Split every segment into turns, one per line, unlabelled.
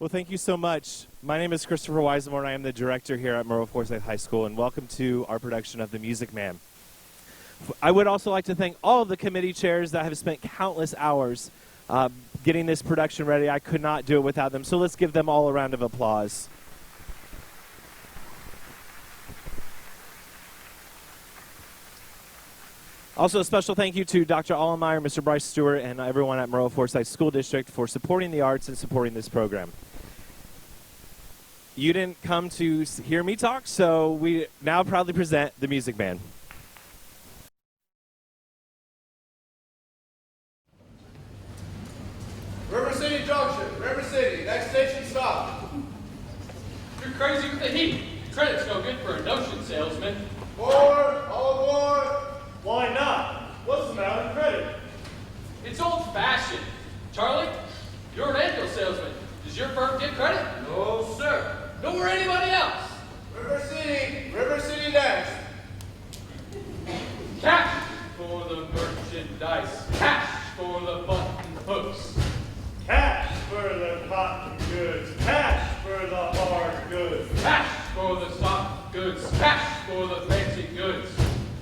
Well, thank you so much. My name is Christopher Weisenborn. I am the director here at Maroa-Forsyth High School, and welcome to our production of The Music Man. I would also like to thank all of the committee chairs that have spent countless hours getting this production ready. I could not do it without them, so let's give them all a round of applause. Also, a special thank you to Dr. Allemeyer, Mr. Bryce Stewart, and everyone at Maroa-Forsyth School District for supporting the arts and supporting this program. You didn't come to hear me talk, so we now proudly present The Music Man.
River City Junction, River City, next station stop.
You're crazy with the heat. Credit's no good for a notion salesman.
Forward, all aboard.
Why not? What's the matter with credit?
It's old-fashioned. Charlie, you're an annual salesman. Does your firm get credit?
No, sir.
Nor anybody else.
River City next.
Cash for the merchandise. Cash for the button hooks.
Cash for the cotton goods. Cash for the hard goods.
Cash for the soft goods. Cash for the fancy goods.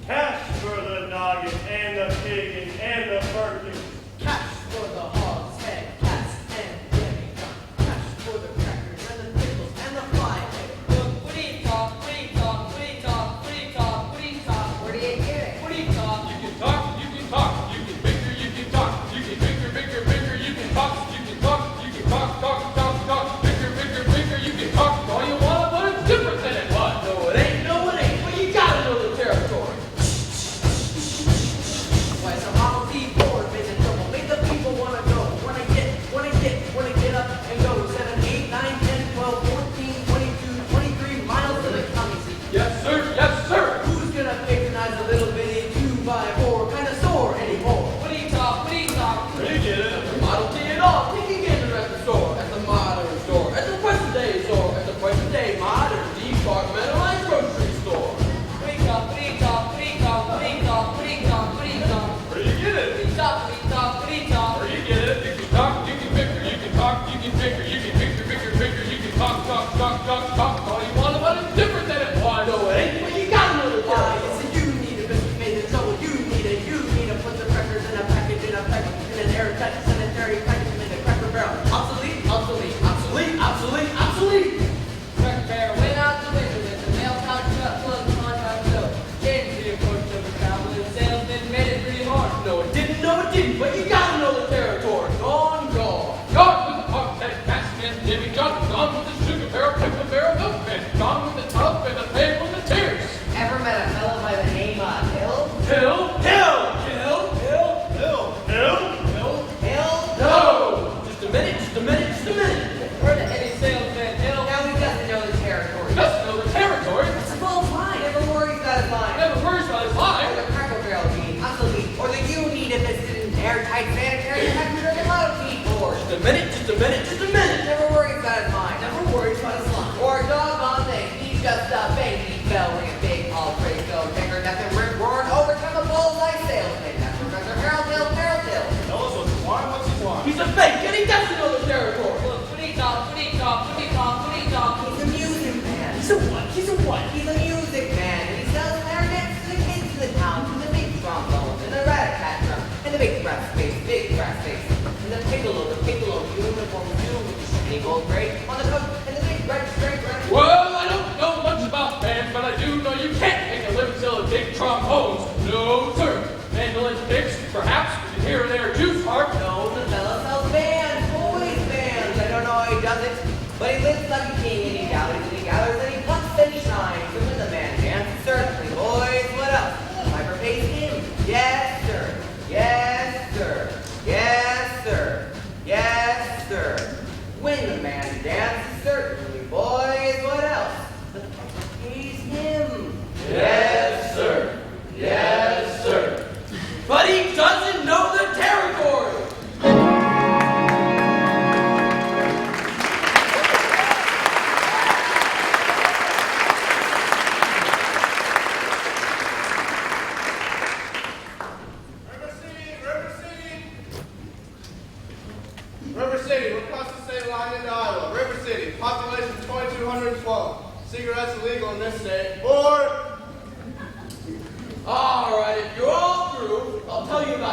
Cash for the noggin and the piggin and the Birkin.
Cash for the hogs, head, cats, and demi. Cash for the crackers and the pickles and the fly. What do you talk? What do you talk? What do you talk? What do you talk? What do you talk? Where do you get it? What do you talk?
You can talk, you can talk, you can figure, you can talk, you can figure, you can talk, you can talk, you can talk, figure, you can talk all you want, but it's different than it was.
No, it ain't, but you gotta know the territory. Why some Model T Ford made the trouble, make the people wanna go, wanna get up and go. 7, 8, 9, 10, 12, 14, 22, 23 miles to the county seat.
Yes, sir, yes, sir.
Who's gonna patronize a little bitty 2x4 kind of store anymore? What do you talk? What do you talk?
Where do you get it?
At the Model T and all. You can get it at the store, at the modern store, at the present day store, at the present day modern departmentalized grocery store. What do you talk? What do you talk? What do you talk? What do you talk? What do you talk? What do you talk?
Where do you get it?
What do you talk? What do you talk? What do you talk?
Where you get it? You can talk, you can figure, you can talk, you can figure, you can figure, you can talk, all you want, but it's different than it was.
No, it ain't, but you gotta know the territory. So you need a biscuit made in trouble. You need to put the crackers in a package, in an airtight sanitary package in a cracker barrel. Obsolete. Cracker barrel went out the window with the mail pouch shut, full of contract dough. Changed the approach of the traveling salesman, made it pretty hard. No, it didn't, but you gotta know the territory. Gone.
Gone with the pump, head, cast, and Jimmy John. Gone with the sugar barrel, pickle barrel, milkman. Gone with the tub and the pail and the tears.
Ever met a fellow by the name of Hill?
Hill. No. Just a minute.
Heard of any salesman Hill? Now he doesn't know the territory.
Doesn't know the territory.
That's a full line. Never worries about his line.
Never worries about his
Or
life.
the cracker barrel gene, obsolete. Or the you need if it's in airtight sanitary package or the Model T Ford.
Just a minute.
Never worries about his line. Never worries about his line. Or a doggone thing. He's just a baby bell ringing big all great go digger nothing rip roaring overturn the bullseye salesman. That's Professor Harold Hill.
Tell us what's he want.
He's a fake and he doesn't know the territory. Look, what do you talk? He's a music man. He's a what? He's a music man. And he sells clarinets to the kids in the town, to the big trombones, and the rat-a-tat drum, and the big brass bass, and the piccolo, uniform tune with the shiny gold braid on the coat, and the big red straight red.
Well, I don't know much about bands, but I do know you can't make a living selling big trombones. No, sir. Mandolin picks, perhaps, with here and there juice harp.
No, the fella sells bands, boys bands. I don't know how he does it, but he lives like a king, and he gathers, and he puts and he shines. And when the man dances, certainly, boys, what else? Piper pays him. Yes, sir. When the man dances, certainly, boys, what else? The piper pays him.
Yes, sir.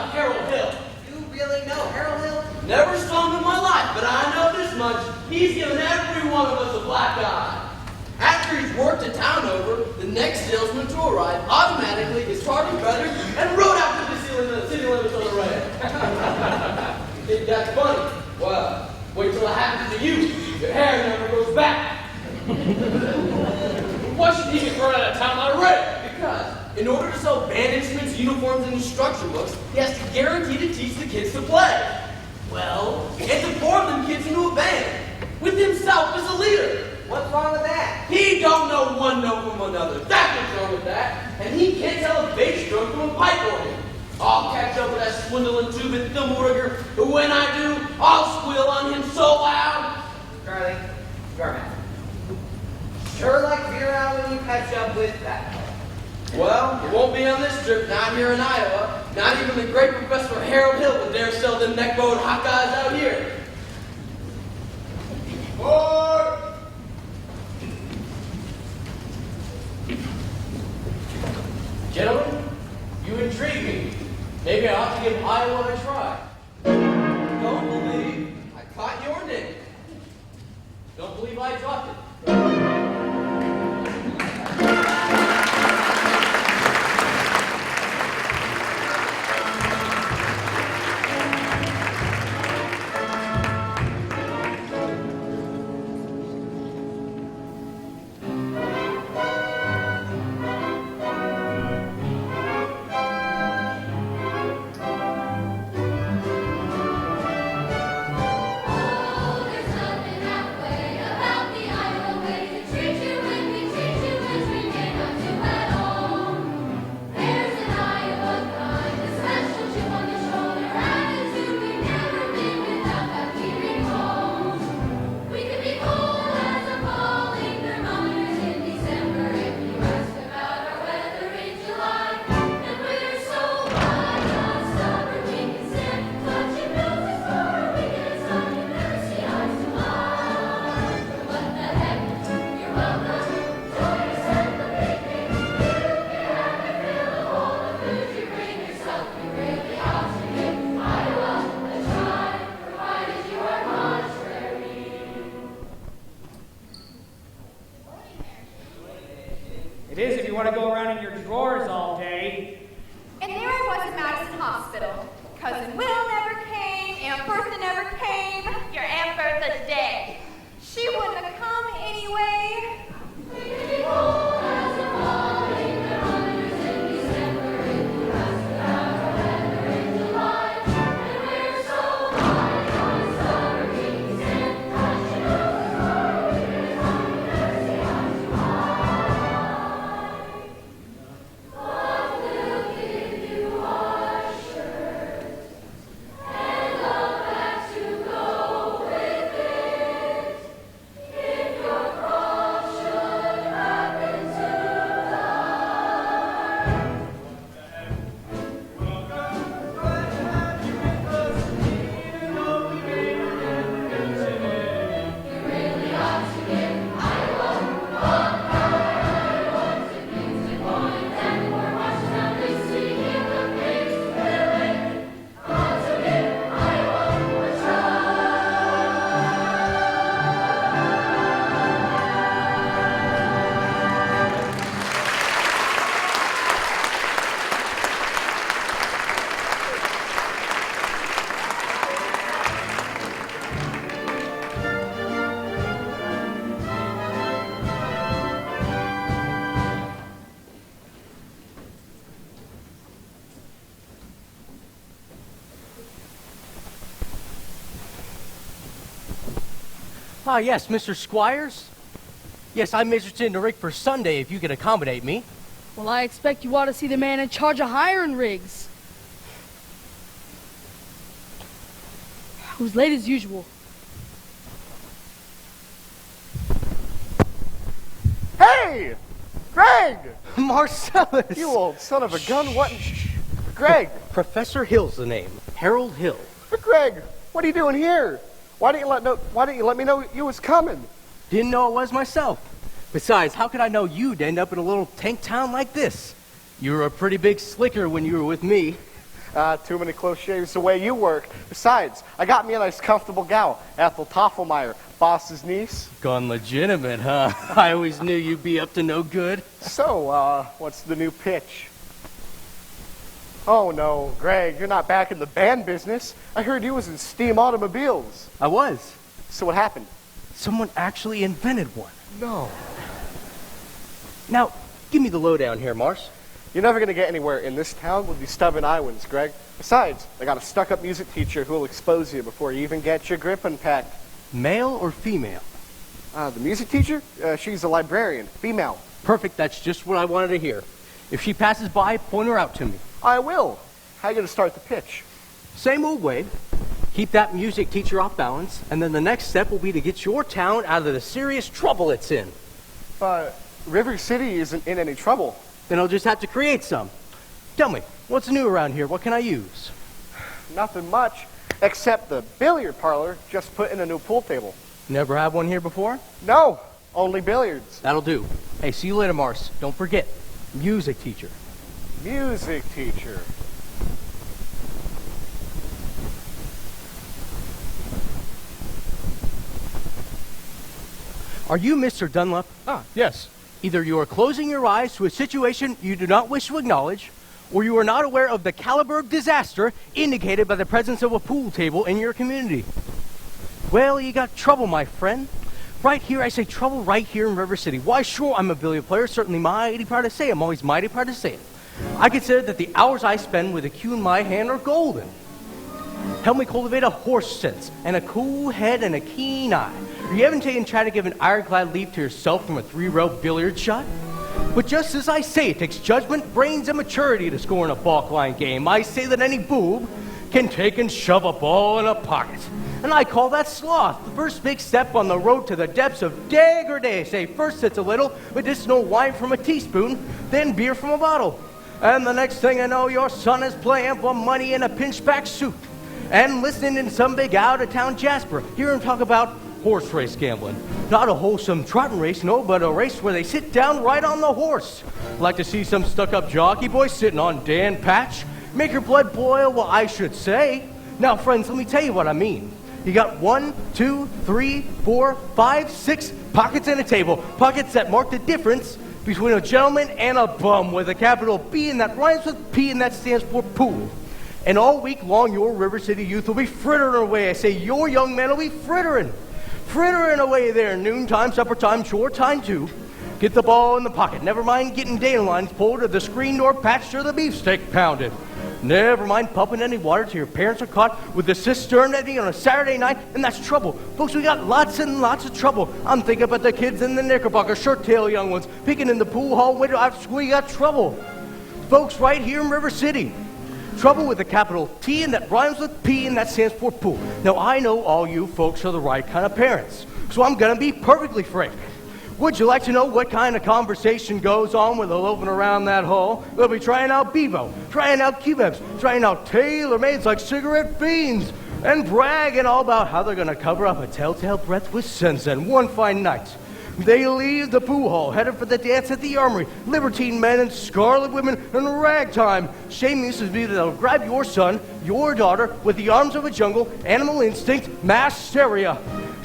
about Harold Hill. You really know Harold Hill? Never saw him in my life, but I know this much. He's given every one of us a black eye. After he's worked a town over, the next salesman to arrive automatically gets tardy feathered and rode out to the city limits on the rail. You think that's funny? Well, wait till it happens to you. Your hair never goes back.
Why should he get run out of town on a rail?
Because in order to sell band instruments, uniforms, and instruction books, he has to guarantee to teach the kids to play. Well, he had to form them kids into a band, with himself as a leader. What's wrong with that? He don't know one note from another. That's what's wrong with that. And he can't tell a bass drum from a pipe organ. I'll catch up with that swindling two-bit thimble rigger, but when I do, I'll squeal on him so loud. Charlie, Garman. Sure like to be around when you catch up with that. Well, it won't be on this trip, not here in Iowa. Not even the great Professor Harold Hill would dare sell them neck-bowed hot guys out here.
Board!
Gentlemen, you intrigue me. Maybe I ought to give Iowa a try.
Don't believe I caught your name.
Don't believe I dropped it.
It is if you want to go around in your drawers all day.
And there I was at Madison Hospital. Cousin Will never came, Aunt Bertha never came. Your Aunt Bertha's dead. She wouldn't have come anyway.
Ah, yes, Mr. Squires? Yes, I'm interested in a rig for Sunday if you can accommodate me.
Well, I expect you ought to see the man in charge of hiring rigs. Who's late as usual.
Hey! Greg!
Marcellus!
You old son of a gun, what? Greg!
Professor Hill's the name. Harold Hill.
But Greg, what are you doing here? Why didn't you let me know you was coming?
Didn't know it was myself. Besides, how could I know you'd end up in a little tank town like this? You were a pretty big slicker when you were with me.
Too many close shaves the way you work. Besides, I got me a nice comfortable gal, Ethel Toffelmeyer, boss's niece.
Gone legitimate, huh? I always knew you'd be up to no good.
So, what's the new pitch? Oh no, Greg, you're not back in the band business. I heard you was in steam automobiles.
I was.
So what happened?
Someone actually invented one.
No.
Now, give me the lowdown here, Mars.
You're never going to get anywhere in this town with these stubborn Iowans, Greg. Besides, I got a stuck-up music teacher who will expose you before you even get your grip unpacked.
Male or female?
The music teacher? She's a librarian. Female.
Perfect, that's just what I wanted to hear. If she passes by, point her out to me.
I will. How are you going to start the pitch?
Same old way. Keep that music teacher off balance, and then the next step will be to get your town out of the serious trouble it's in.
But River City isn't in any trouble.
Then I'll just have to create some. Tell me, what's new around here? What can I use?
Nothing much, except the billiard parlor just put in a new pool table.
Never had one here before?
No, only billiards.
That'll do. Hey, see you later, Mars. Don't forget, music teacher.
Music teacher.
Are you Mr. Dunlap?
Ah, yes.
Either you are closing your eyes to a situation you do not wish to acknowledge, or you are not aware of the caliber of disaster indicated by the presence of a pool table in your community. Well, you got trouble, my friend. Right here, I say trouble right here in River City. Why, sure, I'm a billiard player, certainly mighty proud to say it. I'm always mighty proud to say it. I consider that the hours I spend with a cue in my hand are golden. Help me cultivate a horse sense, and a cool head, and a keen eye. Are you ever trying to give an ironclad leap to yourself from a 3-row billiard shot? But just as I say, it takes judgment, brains, and maturity to score in a ball line game. I say that any boob can take and shove a ball in a pocket. And I call that sloth, the first big step on the road to the depths of degradation. Say, first it's a little medicinal wine from a teaspoon, then beer from a bottle. And the next thing I know, your son is playing for money in a pinchback suit and listening in some big out-of-town Jasper. Hear him talk about horse race gambling. Not a wholesome trotting race, no, but a race where they sit down right on the horse. Like to see some stuck-up jockey boy sitting on Dan Patch. Make your blood boil, well, I should say. Now, friends, let me tell you what I mean. You got 1, 2, 3, 4, 5, 6 pockets in a table. Pockets that mark the difference between a gentleman and a bum with a capital B and that rhymes with P and that stands for pool. And all week long, your River City youth will be frittering away. I say your young men will be frittering away there. Noontime, supper time, shore time too. Get the ball in the pocket. Never mind getting data lines pulled or the screen door patched or the beefsteak pounded. Never mind pumping any water till your parents are caught with the cistern empty on a Saturday night, and that's trouble. Folks, we got lots and lots of trouble. I'm thinking about the kids in the Knickerbocker, shirt-tail young ones, peeking in the pool hall window after school. You got trouble. Folks, right here in River City. Trouble with a capital T and that rhymes with P and that stands for pool. Now, I know all you folks are the right kind of parents, so I'm going to be perfectly frank. Would you like to know what kind of conversation goes on when they're loafing around that hall? They'll be trying out Bevo, trying out Cubebs, trying out tailor-mades like cigarette beans, and bragging all about how they're going to cover up a telltale breath with Sensen one fine night. They leave the pool hall, headed for the dance at the armory. Libertine men and scarlet women and ragtime. Shame used to be that they'll grab your son, your daughter, with the arms of a jungle, animal instinct, mass hysteria.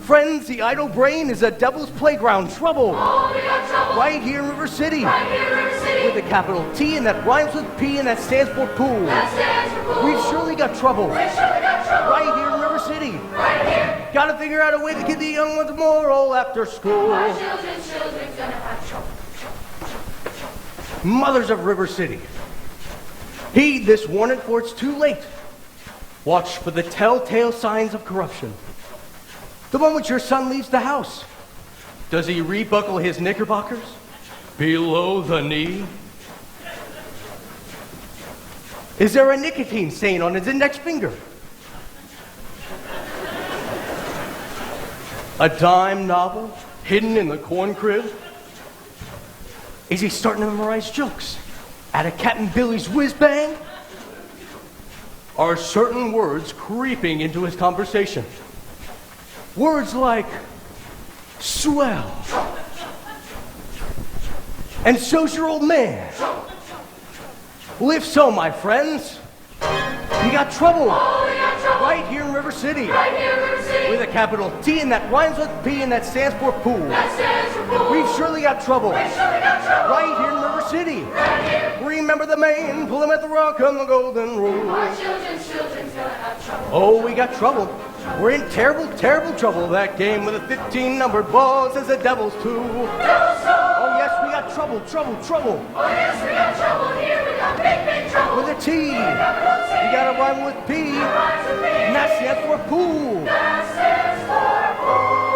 Friends, the idle brain is a devil's playground. Trouble.
Oh, we got trouble.
Right here in River City.
Right here in River City.
With a capital T and that rhymes with P and that stands for pool.
That stands for pool.
We've surely got trouble.
We surely got trouble.
Right here in River City.
Right here.
Gotta figure out a way to get the young ones moral after school.
Our children's gonna have trouble.
Mothers of River City, heed this warning, for it's too late. Watch for the telltale signs of corruption. The moment your son leaves the house, does he rebuckle his knickerbockers below the knee? Is there a nicotine stain on his index finger? A dime novel hidden in the corn crib? Is he starting to memorize jokes at a Captain Billy's whiz-bang? Are certain words creeping into his conversation? Words like swell and so's your old man. Well, if so, my friends, We got trouble.
Oh, we got trouble.
Right here in River City.
Right here in River City.
With a capital T and that rhymes with P and that stands for pool.
That stands for pool.
We've surely got trouble.
We surely got trouble.
Right here in River City.
Right here.
Remember the man, pull him at the rock on the golden rule.
Our children's gonna have trouble.
Oh, we got trouble. We're in terrible, terrible trouble. That game with a 15 numbered ball says the Devil's too. Oh, yes, we got trouble, trouble, trouble.
Oh, yes, we got trouble here. We got big, big trouble.
With a T. We got a rhyme with P. And that stands for pool.
That stands for pool.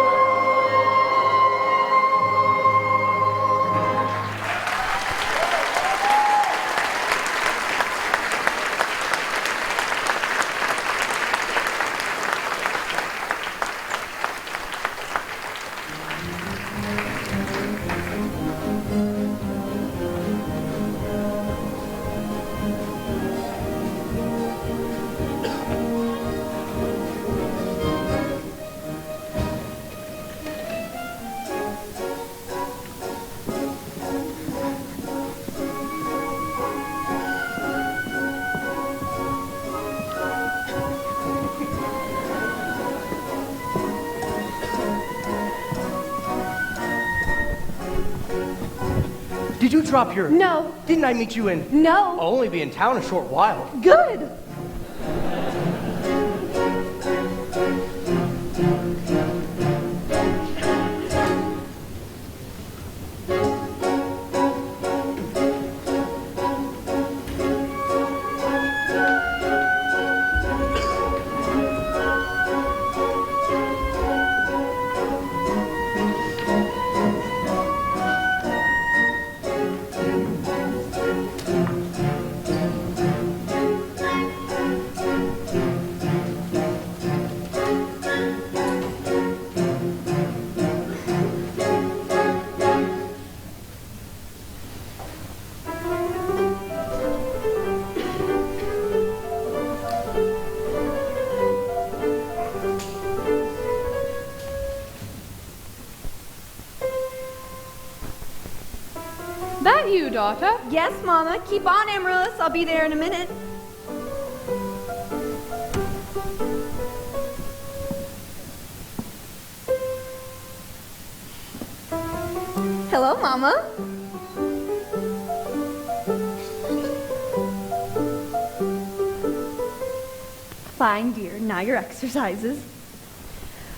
Did you drop your...
No.
Didn't I meet you in...
No.
I'll only be in town a short while.
Good.
That you, daughter?
Yes, Mama. Keep on, Amaryllis. I'll be there in a minute. Hello, Mama. Fine, dear. Now your exercises.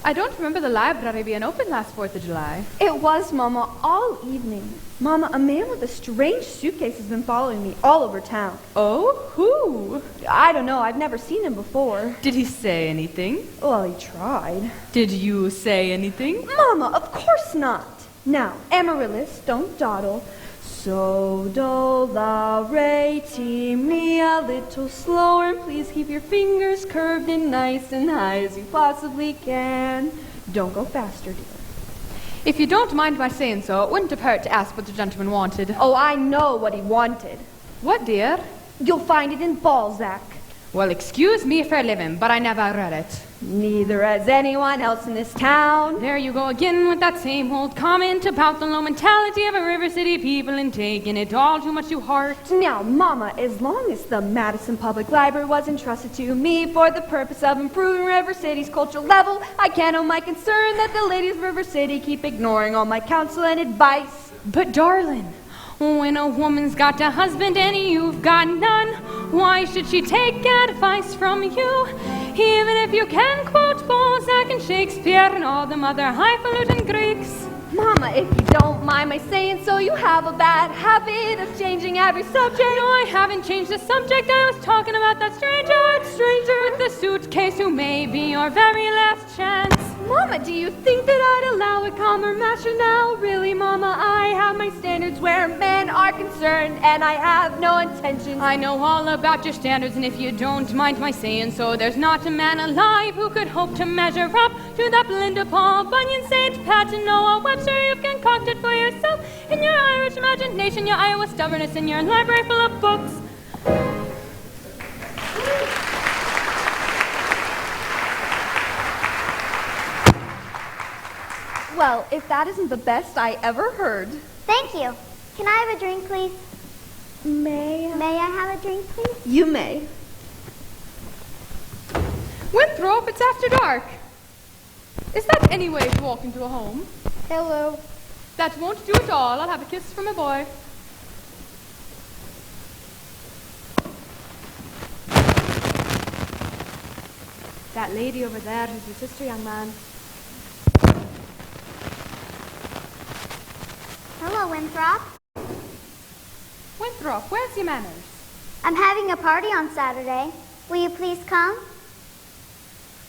I don't remember the library being open last 4th of July.
It was, Mama, all evening. Mama, a man with a strange suitcase has been following me all over town.
Oh, who?
I don't know. I've never seen him before.
Did he say anything?
Well, he tried.
Did you say anything?
Mama, of course not. Now, Amaryllis, don't dawdle. So do la re ti me a little slower. Please keep your fingers curved and nice and high as you possibly can. Don't go faster, dear.
If you don't mind my saying so, it wouldn't have hurt to ask what the gentleman wanted.
Oh, I know what he wanted.
What, dear?
You'll find it in Balzac.
Well, excuse me for living, but I never read it.
Neither has anyone else in this town.
There you go again with that same old comment about the low mentality of a River City people and taking it all too much to heart.
Now, Mama, as long as the Madison Public Library was entrusted to me for the purpose of improving River City's cultural level, I can't own my concern that the ladies of River City keep ignoring all my counsel and advice.
But, darling, when a woman's got a husband and you've got none, why should she take advice from you? Even if you can quote Balzac and Shakespeare and all them other highfalutin Greeks.
Mama, if you don't mind my saying so, you have a bad habit of changing every subject.
No, I haven't changed the subject. I was talking about that stranger with the suitcase who may be your very last chance.
Mama, do you think that I'd allow a calmer master now? Really, Mama, I have my standards where men are concerned, and I have no intention.
I know all about your standards, and if you don't mind my saying so, there's not a man alive who could hope to measure up to that Belinda, Paul, Bunyan, St. Pat, Noah, Webster. You concocted for yourself in your Irish imagination, your Iowa stubbornness, and your library full of books.
Well, if that isn't the best I ever heard.
Thank you. Can I have a drink, please?
May
I have a drink, please?
You may.
Winthrop, it's after dark. Is that any way to walk into a home?
Hello.
That won't do at all. I'll have a kiss from a boy. That lady over there is your sister, young man.
Hello, Winthrop.
Winthrop, where's your manners?
I'm having a party on Saturday. Will you please come?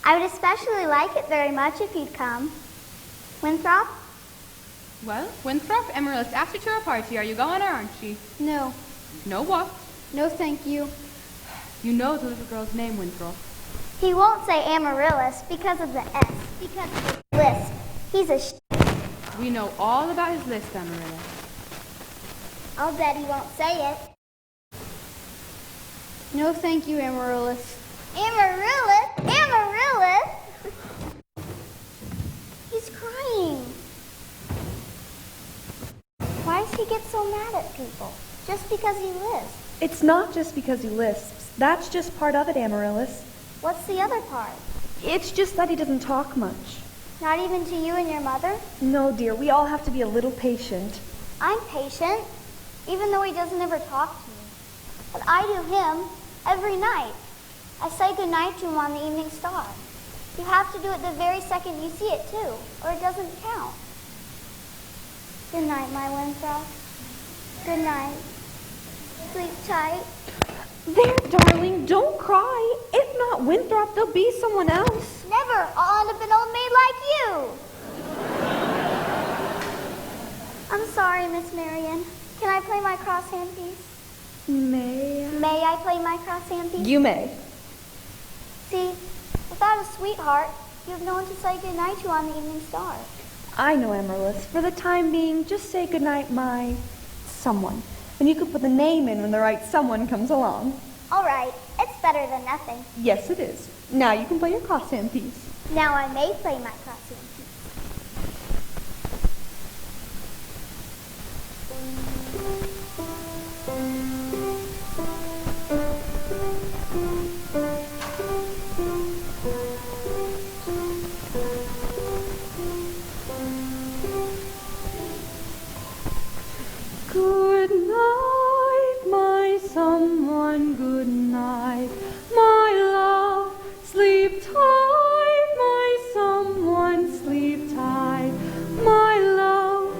I would especially like it very much if you'd come. Winthrop?
Well, Winthrop, Amaryllis asked you to her party. Are you going or aren't she?
No.
No what?
No, thank you.
You know the little girl's name, Winthrop.
He won't say Amaryllis because of the S, because of his lisp. He's a
We know all about his lisp, Amaryllis.
I'll bet he won't say it. No, thank you, Amaryllis. Amaryllis? Amaryllis? He's crying. Why does he get so mad at people? Just because he lisps.
It's not just because he lisps. That's just part of it, Amaryllis.
What's the other part?
It's just that he doesn't talk much.
Not even to you and your mother?
No, dear, we all have to be a little patient.
I'm patient, even though he doesn't ever talk to me. But I do him every night. I say goodnight to him on the Evening Star. You have to do it the very second you see it, too, or it doesn't count. Good night, my Winthrop. Good night. Sleep tight.
There, darling, don't cry. If not Winthrop, there'll be someone else.
Never. I'll end up an old maid like you. I'm sorry, Miss Marion. Can I play my crosshand piece?
May I?
May I play my crosshand piece?
You may.
See, without a sweetheart, you have no one to say goodnight to on the Evening Star.
I know, Amaryllis. For the time being, just say goodnight, my someone. And you can put the name in when the right someone comes along.
All right. It's better than nothing.
Yes, it is. Now you can play your crosshand piece.
Now I may play my crosshand piece.
Good night, my someone, good night, my love. Sleep tight, my someone, sleep tight, my love.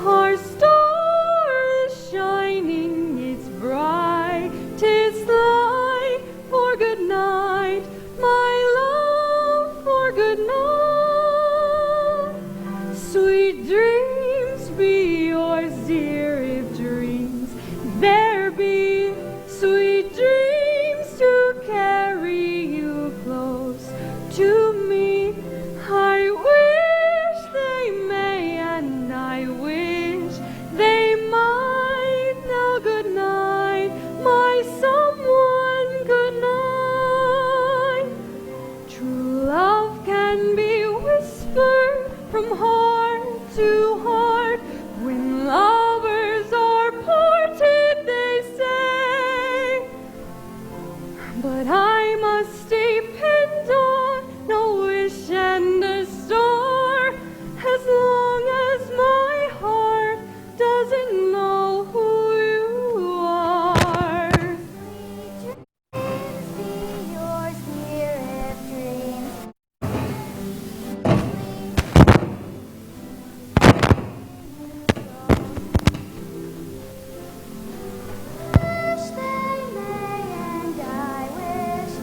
Our star is shining, it's bright, 'tis light for good night, my love, for good night. Sweet dreams be yours, dear, if dreams there be, sweet dreams to carry you close to me. I wish they may, and I wish they might. Now good night, my someone, good night. True love can be whispered from heart to heart. When lovers are parted, they say, but I must depend on a wish and a star, as long as my heart doesn't know who you are.
Dreams be yours, dear, if dreams. Wish they may, and I wish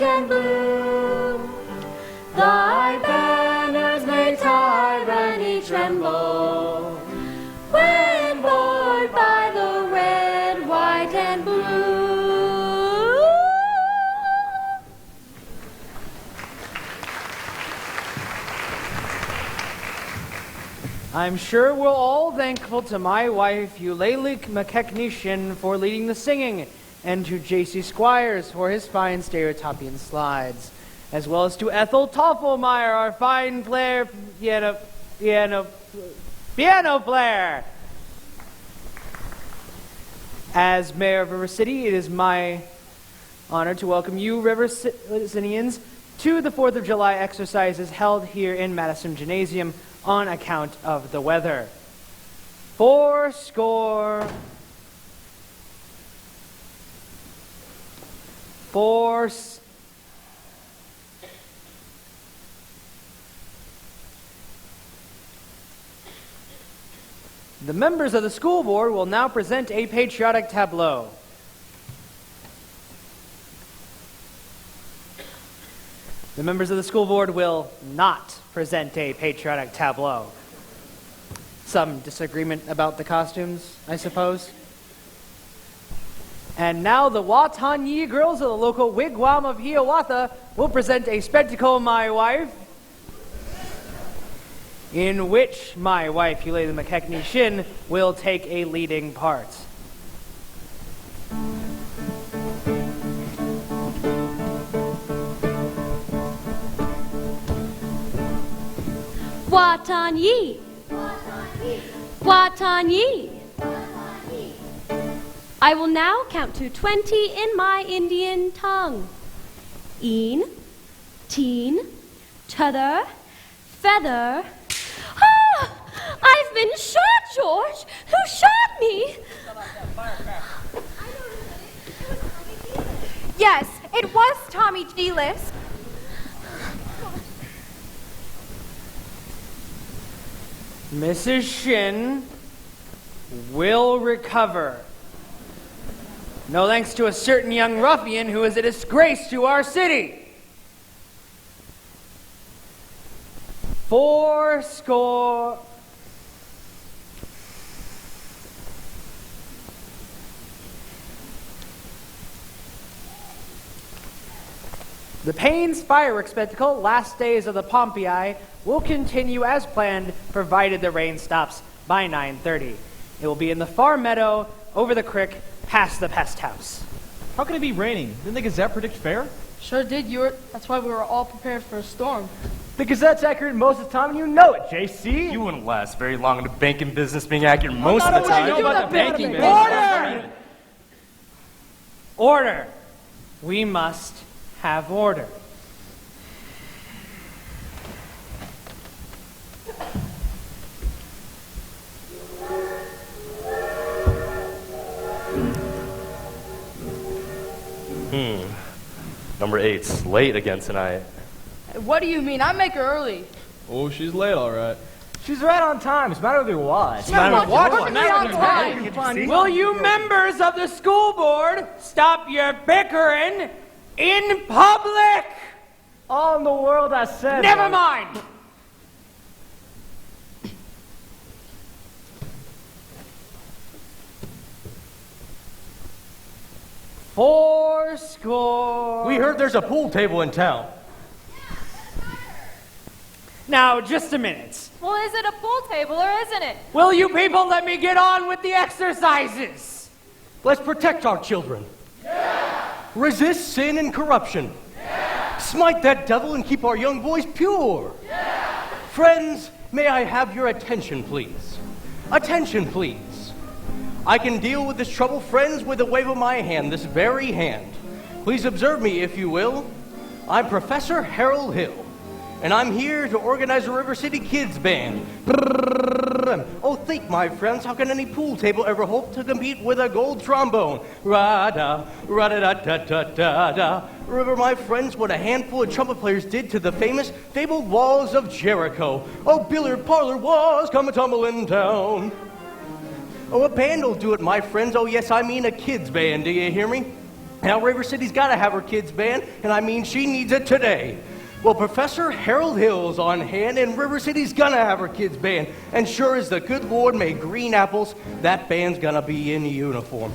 white and blue. Thy banners may tyranny tremble when borne by the red, white, and blue.
I'm sure we're all thankful to my wife, Eulalie McKechnie, for leading the singing, and to J.C. Squires for his fine stereotypian slides, as well as to Ethel Toffelmeyer, our fine piano player. As mayor of River City, it is my honor to welcome you, River Citizens, to the 4th of July exercises held here in Madison Gymnasium on account of the weather. The members of the school board will now present a patriotic tableau. The members of the school board will not present a patriotic tableau. Some disagreement about the costumes, I suppose. And now the Watanyi girls of the local wigwam of Hiawatha will present a spectacle, My Wife, in which my wife, Eulalie McKechnie, will take a leading part.
Watanyi, Watanyi. I will now count to 20 in my Indian tongue. Een, teen, t'other, feather. Ah! I've been shot, George! Who shot me?
Yes, it was Tommy Gillis.
Mrs. Shin will recover. No thanks to a certain young ruffian who is a disgrace to our city. 80. The Payne's fireworks spectacle, last days of the Pompeii, will continue as planned, provided the rain stops by 9:30. It will be in the far meadow, over the creek, past the pest house.
How can it be raining? Didn't the Gazette predict fair?
Sure did, Ewart. That's why we were all prepared for a storm.
The Gazette's accurate most of the time, and you know it, JC. You wouldn't last very long in the banking business being accurate most of the time.
You know about the banking business. Order! Order. We must have order.
Number 8's late again tonight.
What do you mean? I make her early.
Oh, she's late, all right. She's right on time. It's a matter of your watch.
Will you members of the school board stop your bickering in public?
All in the world, I said.
Never mind. Fourscore.
We heard there's a pool table in town.
Now, just a minute.
Well, is it a pool table or isn't it?
Will you people let me get on with the exercises?
Let's protect our children.
Yeah.
Resist sin and corruption.
Yeah.
Smite that devil and keep our young boys pure.
Yeah.
Friends, may I have your attention, please? Attention, please. I can deal with this trouble, friends, with a wave of my hand, this very hand. Please observe me, if you will. I'm Professor Harold Hill, and I'm here to organize a River City Kids Band. Oh, think, my friends, how can any pool table ever hope to compete with a gold trombone? Ra-da, ra-da-da-da-da-da. Remember, my friends, what a handful of trumpet players did to the famous, fabled walls of Jericho. Oh, billiard parlor walls come a-tumbling down. Oh, a band will do it, my friends. Oh, yes, I mean a kids band. Do you hear me? Now, River City's got to have her kids' band, and I mean she needs it today. Well, Professor Harold Hill's on hand, and River City's gonna have her kids' band. And sure as the good Lord made green apples, that band's gonna be in uniform.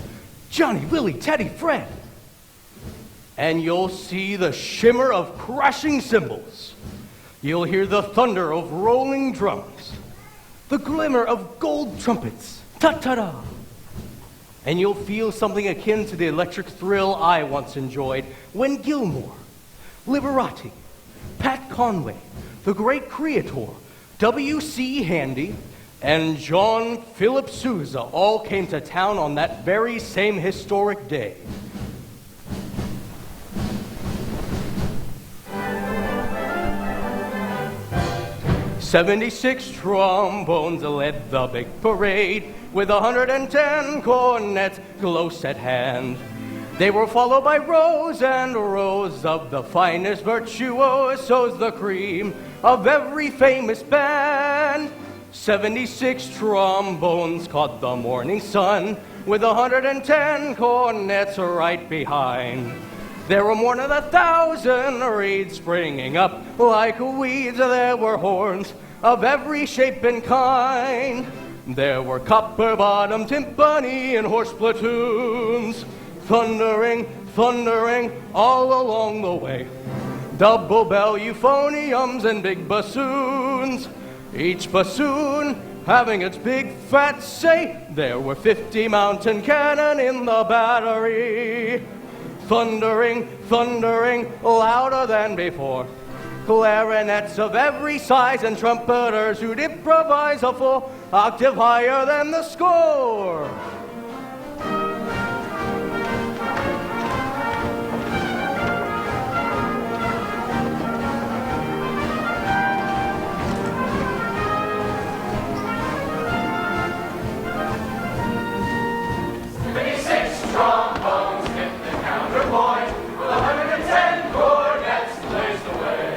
Johnny, Willie, Teddy, Fred. And you'll see the shimmer of crashing cymbals. You'll hear the thunder of rolling drums, the glimmer of gold trumpets, ta-ta-da. And you'll feel something akin to the electric thrill I once enjoyed when Gilmore, Liberati, Pat Conway, the great Creator, W.C. Handy, and John Philip Sousa all came to town on that very same historic day. "76 trombones led the big parade, with 110 cornets close at hand. They were followed by rows and rows of the finest virtuosos, the cream of every famous band. 76 trombones caught the morning sun, with 110 cornets right behind. There were more than 1,000 reeds springing up like weeds. There were horns of every shape and kind. There were copper-bottomed timpani and horse platoons, thundering, thundering all along the way. Double bell euphoniums and big bassoons, each bassoon having its big fat say. There were 50 mountain cannon in the battery, thundering, thundering louder than before. Clarinets of every size and trumpeters who'd improvise a full octave higher than the score.
Trombones hit the counterpoint, with 110 cornets blazed away.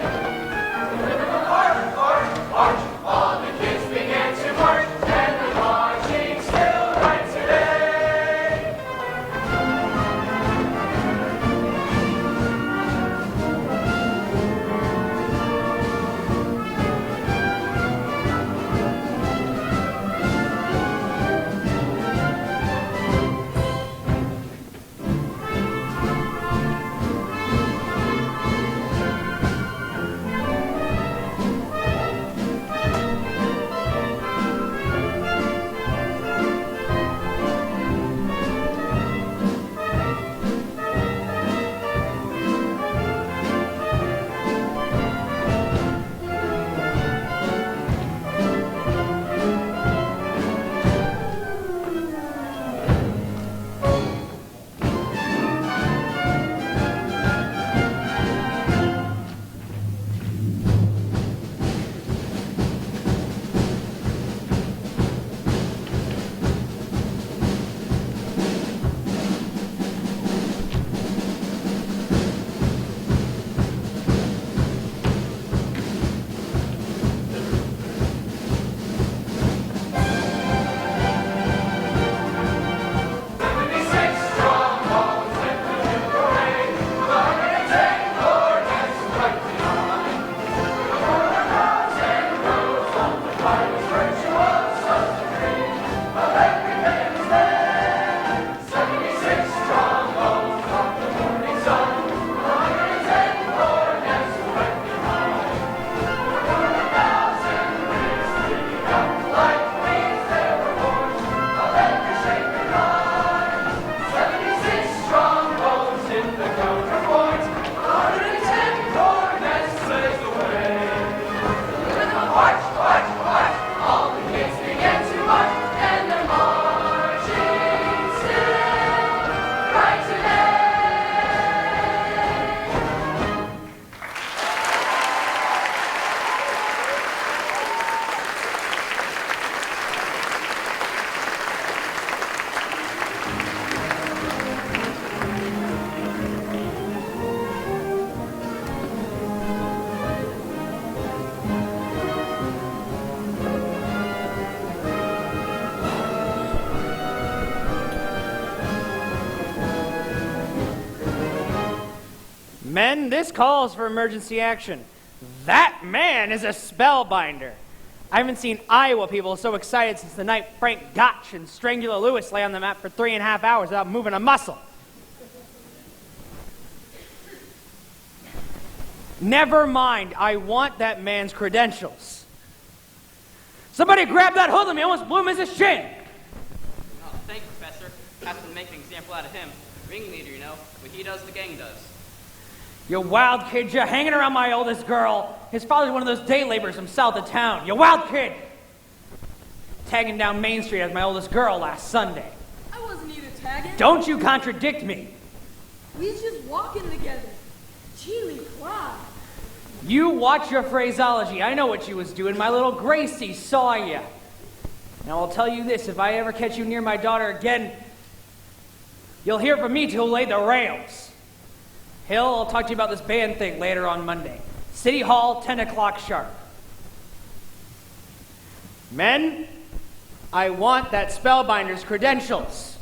March, march, all the kids began to march, and the marching still right today.
Attention, this calls for emergency action. That man is a spellbinder. I haven't seen Iowa people so excited since the night Frank Gotch and Strangler Lewis lay on the mat for 3.5 hours without moving a muscle. Never mind, I want that man's credentials. Somebody grab that hoodlum, he almost blew his shin.
Oh, thank you, Professor. Have to make an example out of him. Ringleader, you know. What he does, the gang does.
You wild kid, you're hanging around my oldest girl. His father's one of those day laborers from south of town. You wild kid! Tagging down Main Street as my oldest girl last Sunday.
I wasn't either tagging.
Don't you contradict me.
We was just walking together. Chili Quad.
You watch your phraseology. I know what you was doing. My little Gracie saw you. Now I'll tell you this, if I ever catch you near my daughter again, you'll hear from me till lay the rails. Hill, I'll talk to you about this band thing later on Monday. City Hall, 10 o'clock sharp. Men, I want that spellbinder's credentials.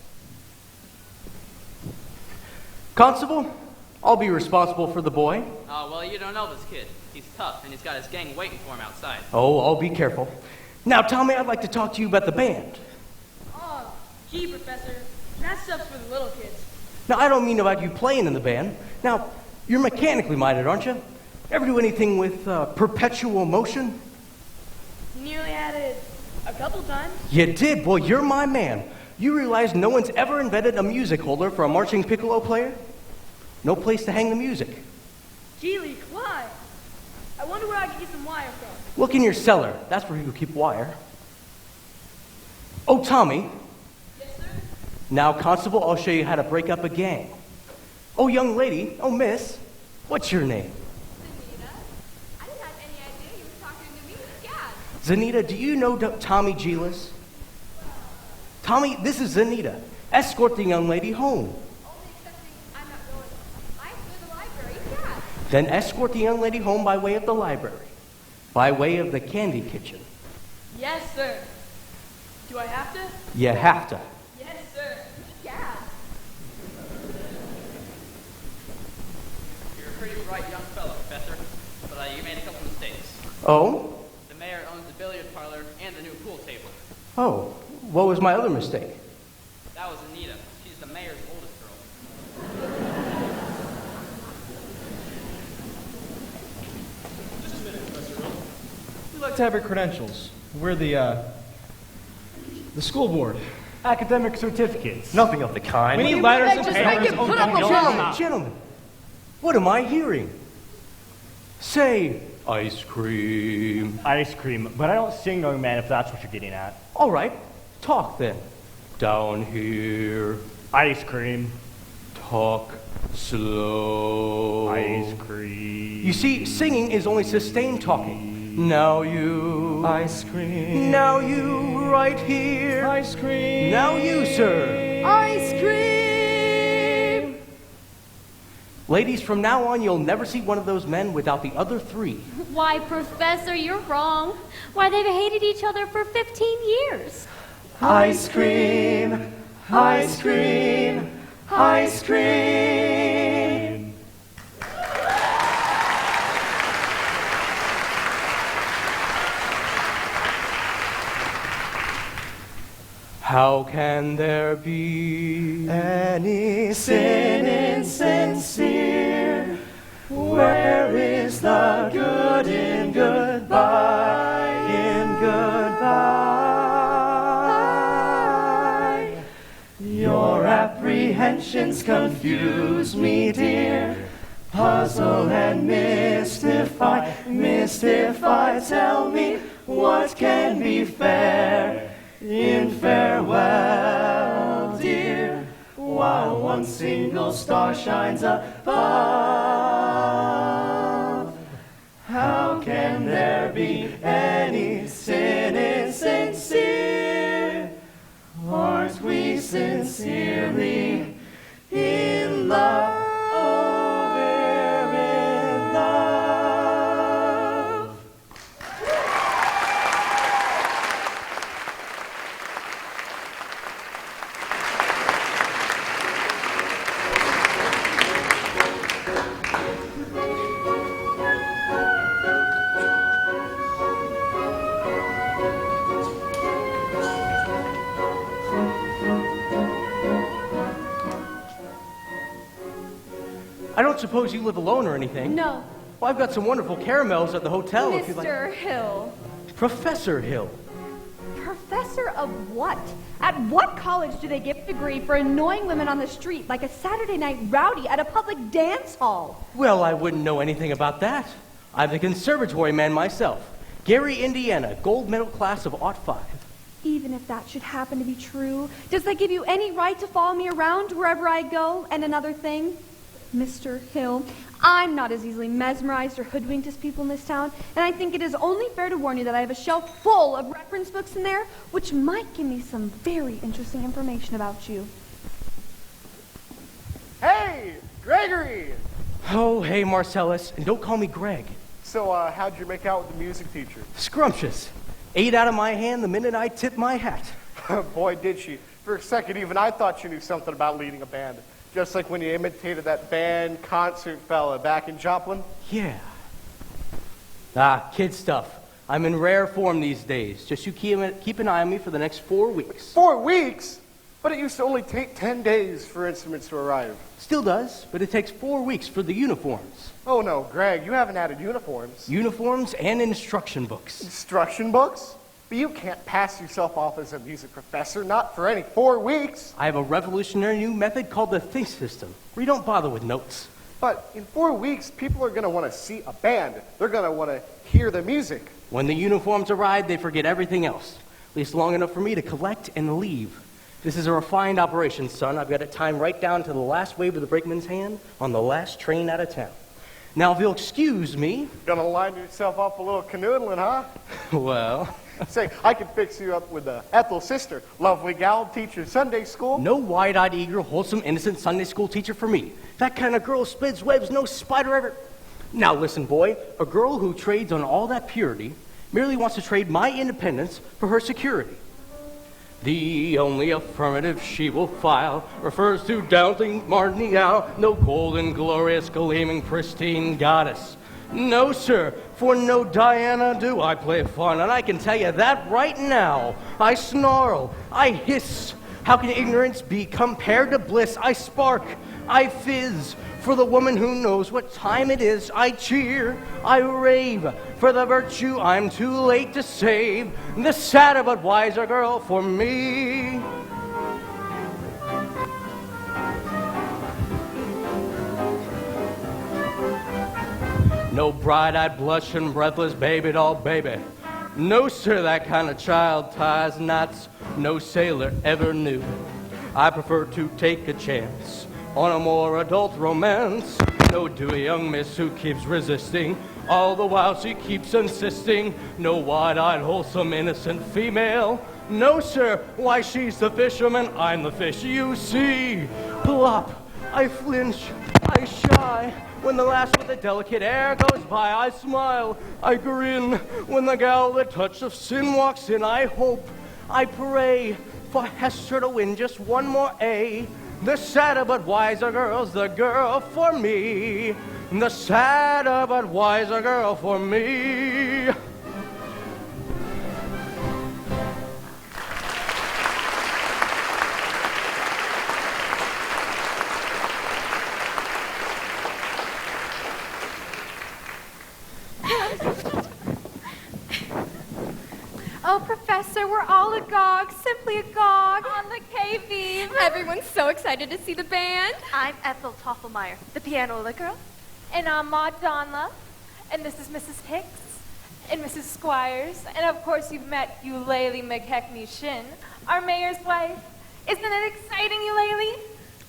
Constable, I'll be responsible for the boy.
Oh, well, you don't know this kid. He's tough, and he's got his gang waiting for him outside.
Oh, I'll be careful. Now, Tommy, I'd like to talk to you about the band.
Oh, gee, Professor. That stuff's for the little kids.
Now, I don't mean about you playing in the band. Now, you're mechanically minded, aren't you? Ever do anything with perpetual motion?
Nearly had it a couple times.
You did? Boy, you're my man. You realize no one's ever invented a music holder for a marching piccolo player? No place to hang the music.
Geely, why? I wonder where I can get some wire from.
Look in your cellar. That's where you keep wire. Oh, Tommy.
Yes, sir?
Now, Constable, I'll show you how to break up a gang. Oh, young lady. Oh, miss. What's your name?
Zanita. I didn't have any idea you were talking to me. Yeah.
Zanita, do you know Tommy Gilas? Tommy, this is Zanita. Escort the young lady home. Then escort the young lady home by way of the library, by way of the candy kitchen.
Yes, sir. Do I have to?
You have to.
Yes, sir. Yeah.
You're a pretty bright young fellow, Professor, but you made a couple mistakes.
Oh?
The mayor owns the billiard parlor and the new pool table.
Oh, what was my other mistake?
That was Anita. She's the mayor's oldest girl.
Just a minute, Professor Will. We'd like to have your credentials. We're the school board. Academic certificates. Nothing of the kind. We need letters and papers.
Gentlemen, what am I hearing? Say, ice cream.
Ice cream, but I don't sing, young man, if that's what you're getting at.
All right, talk then. Down here.
Ice cream.
Talk slow.
Ice cream.
You see, singing is only sustained talking. Now you.
Ice cream.
Now you, right here.
Ice cream.
Now you, sir.
Ice cream!
Ladies, from now on, you'll never see one of those men without the other three.
Why, Professor, you're wrong. Why, they've hated each other for 15 years.
Ice cream. Ice cream. Ice cream.
How can there be
any sin insincere? Where is the good in goodbye? In goodbye. Your apprehensions confuse me, dear. Puzzle and mystify, mystify. Tell me what can be fair in farewell, dear, while one single star shines above. How can there be any sin insincere? Aren't we sincerely in love? Oh, we're in love.
don't suppose you live alone or anything?
No.
Well, I've got some wonderful caramels at the hotel if you'd like.
Mr. Hill.
Professor Hill.
Professor of what? At what college do they give a degree for annoying women on the street like a Saturday night rowdy at a public dance hall?
Well, I wouldn't know anything about that. I'm the conservatory man myself. Gary, Indiana, gold medal class of '05.
Even if that should happen to be true, does that give you any right to follow me around wherever I go? And another thing, Mr. Hill, I'm not as easily mesmerized or hoodwinked as people in this town, and I think it is only fair to warn you that I have a shelf full of reference books in there, which might give me some very interesting information about you.
Hey, Gregory!
Oh, hey, Marcellus, and don't call me Greg.
So, how'd you make out with the music teacher?
Scrumptious. 8 out of my hand the minute I tipped my hat.
Boy, did she. For a second, even I thought you knew something about leading a band. Just like when you imitated that band concert fella back in Joplin.
Yeah. Ah, kid stuff. I'm in rare form these days. Just you keep an eye on me for the next 4 weeks.
4 weeks? But it used to only take 10 days for instruments to arrive.
Still does, but it takes 4 weeks for the uniforms.
Oh no, Greg, you haven't added uniforms.
Uniforms and instruction books.
Instruction books? But you can't pass yourself off as a music professor, not for any 4 weeks.
I have a revolutionary new method called the think system, where you don't bother with notes.
But in 4 weeks, people are going to want to see a band. They're going to want to hear the music.
When the uniforms arrive, they forget everything else. At least long enough for me to collect and leave. This is a refined operation, son. I've got it timed right down to the last wave of the brakeman's hand on the last train out of town. Now, if you'll excuse me...
Gonna line yourself up a little canoodling, huh?
Well...
Say, I could fix you up with Ethel's sister. Lovely gal, teacher Sunday school.
No wide-eyed, eager, wholesome, innocent Sunday school teacher for me. That kind of girl spins webs no spider ever... Now listen, boy. A girl who trades on all that purity merely wants to trade my independence for her security. The only affirmative she will file refers to doubting Martial, no golden, glorious, gleaming, pristine goddess. No, sir, for no Diana do I play fun, and I can tell you that right now. I snarl, I hiss. How can ignorance be compared to bliss? I spark, I fizz. For the woman who knows what time it is, I cheer, I rave. For the virtue I'm too late to save, the sadder but wiser girl for me. No bright-eyed, blushing, breathless baby doll baby. No, sir, that kind of child ties knots no sailor ever knew. I prefer to take a chance on a more adult romance. No dewy young miss who keeps resisting, all the while she keeps insisting. No wide-eyed, wholesome, innocent female. No, sir, why she's the fisherman, I'm the fish, you see. Plop, I flinch, I shy. When the lass with the delicate air goes by, I smile, I grin. When the gal that touch of sin walks in, I hope, I pray for Hester to win just one more A. The sadder but wiser girl's the girl for me. The sadder but wiser girl for me.
Oh, Professor, we're all agog, simply agog. On the K-Vive. Everyone's so excited to see the band.
I'm Ethel Toffelmeyer, the pianola girl.
And I'm Maud Donla. And this is Mrs. Hicks. And Mrs. Squires. And of course you've met Eulalie McKechnie Shin, our mayor's wife. Isn't it exciting, Eulalie?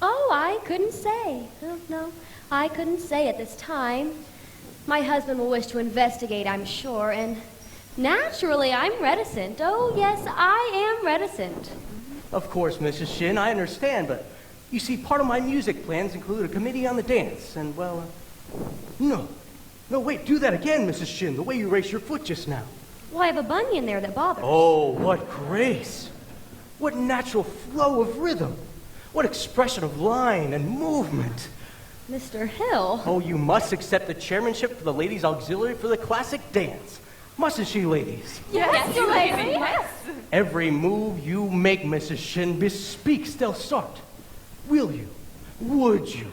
Oh, I couldn't say. No, I couldn't say at this time. My husband will wish to investigate, I'm sure, and... naturally, I'm reticent. Oh, yes, I am reticent.
Of course, Mrs. Shin, I understand, but you see, part of my music plans include a committee on the dance, and, well, no, wait, do that again, Mrs. Shin, the way you raised your foot just now.
Well, I have a bunion there that bothers.
Oh, what grace! What natural flow of rhythm! What expression of line and movement!
Mr. Hill.
Oh, you must accept the chairmanship for the ladies' auxiliary for the classic dance. Mustn't she, ladies?
Yes, Eulalie. Yes.
Every move you make, Mrs. Shin, bespeaks Del Sart. Will you? Would you?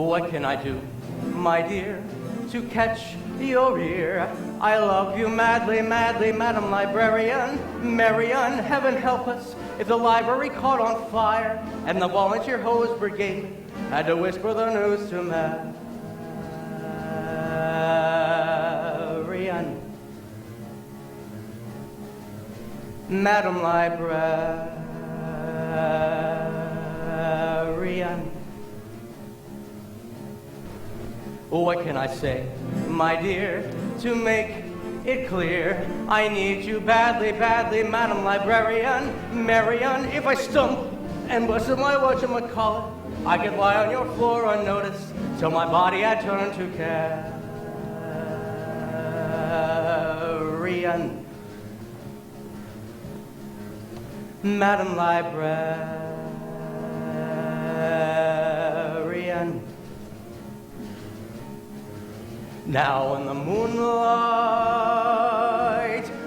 What can I do, my dear, to catch your ear? I love you madly, madly, Madam Librarian. Marian, heaven help us if the library caught on fire and the volunteer hose brigade had to whisper the news to Marian. Madam Librarian. What can I say, my dear, to make it clear? I need you badly, badly, Madam Librarian. Marian, if I stumble and busted my whatchamacallit, I could lie on your floor unnoticed till my body had turned to carrion. Madam Librarian. Now in the moonlight,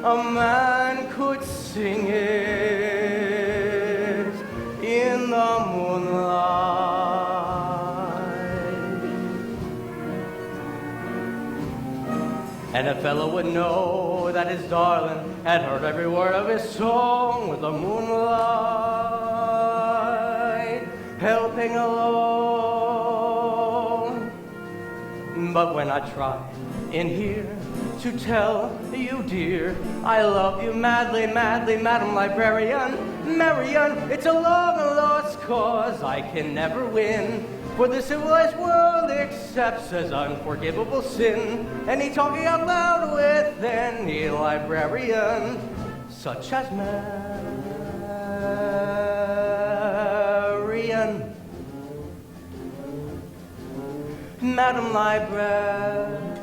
a man could sing it. In the moonlight, and a fellow would know that his darling had heard every word of his song with the moonlight helping along. But when I try in here to tell you, dear, I love you madly, madly, Madam Librarian. Marian, it's a long and lost cause I can never win, for the civilized world accepts as unforgivable sin any talking out loud with any librarian, such as Marian. Madam Librarian.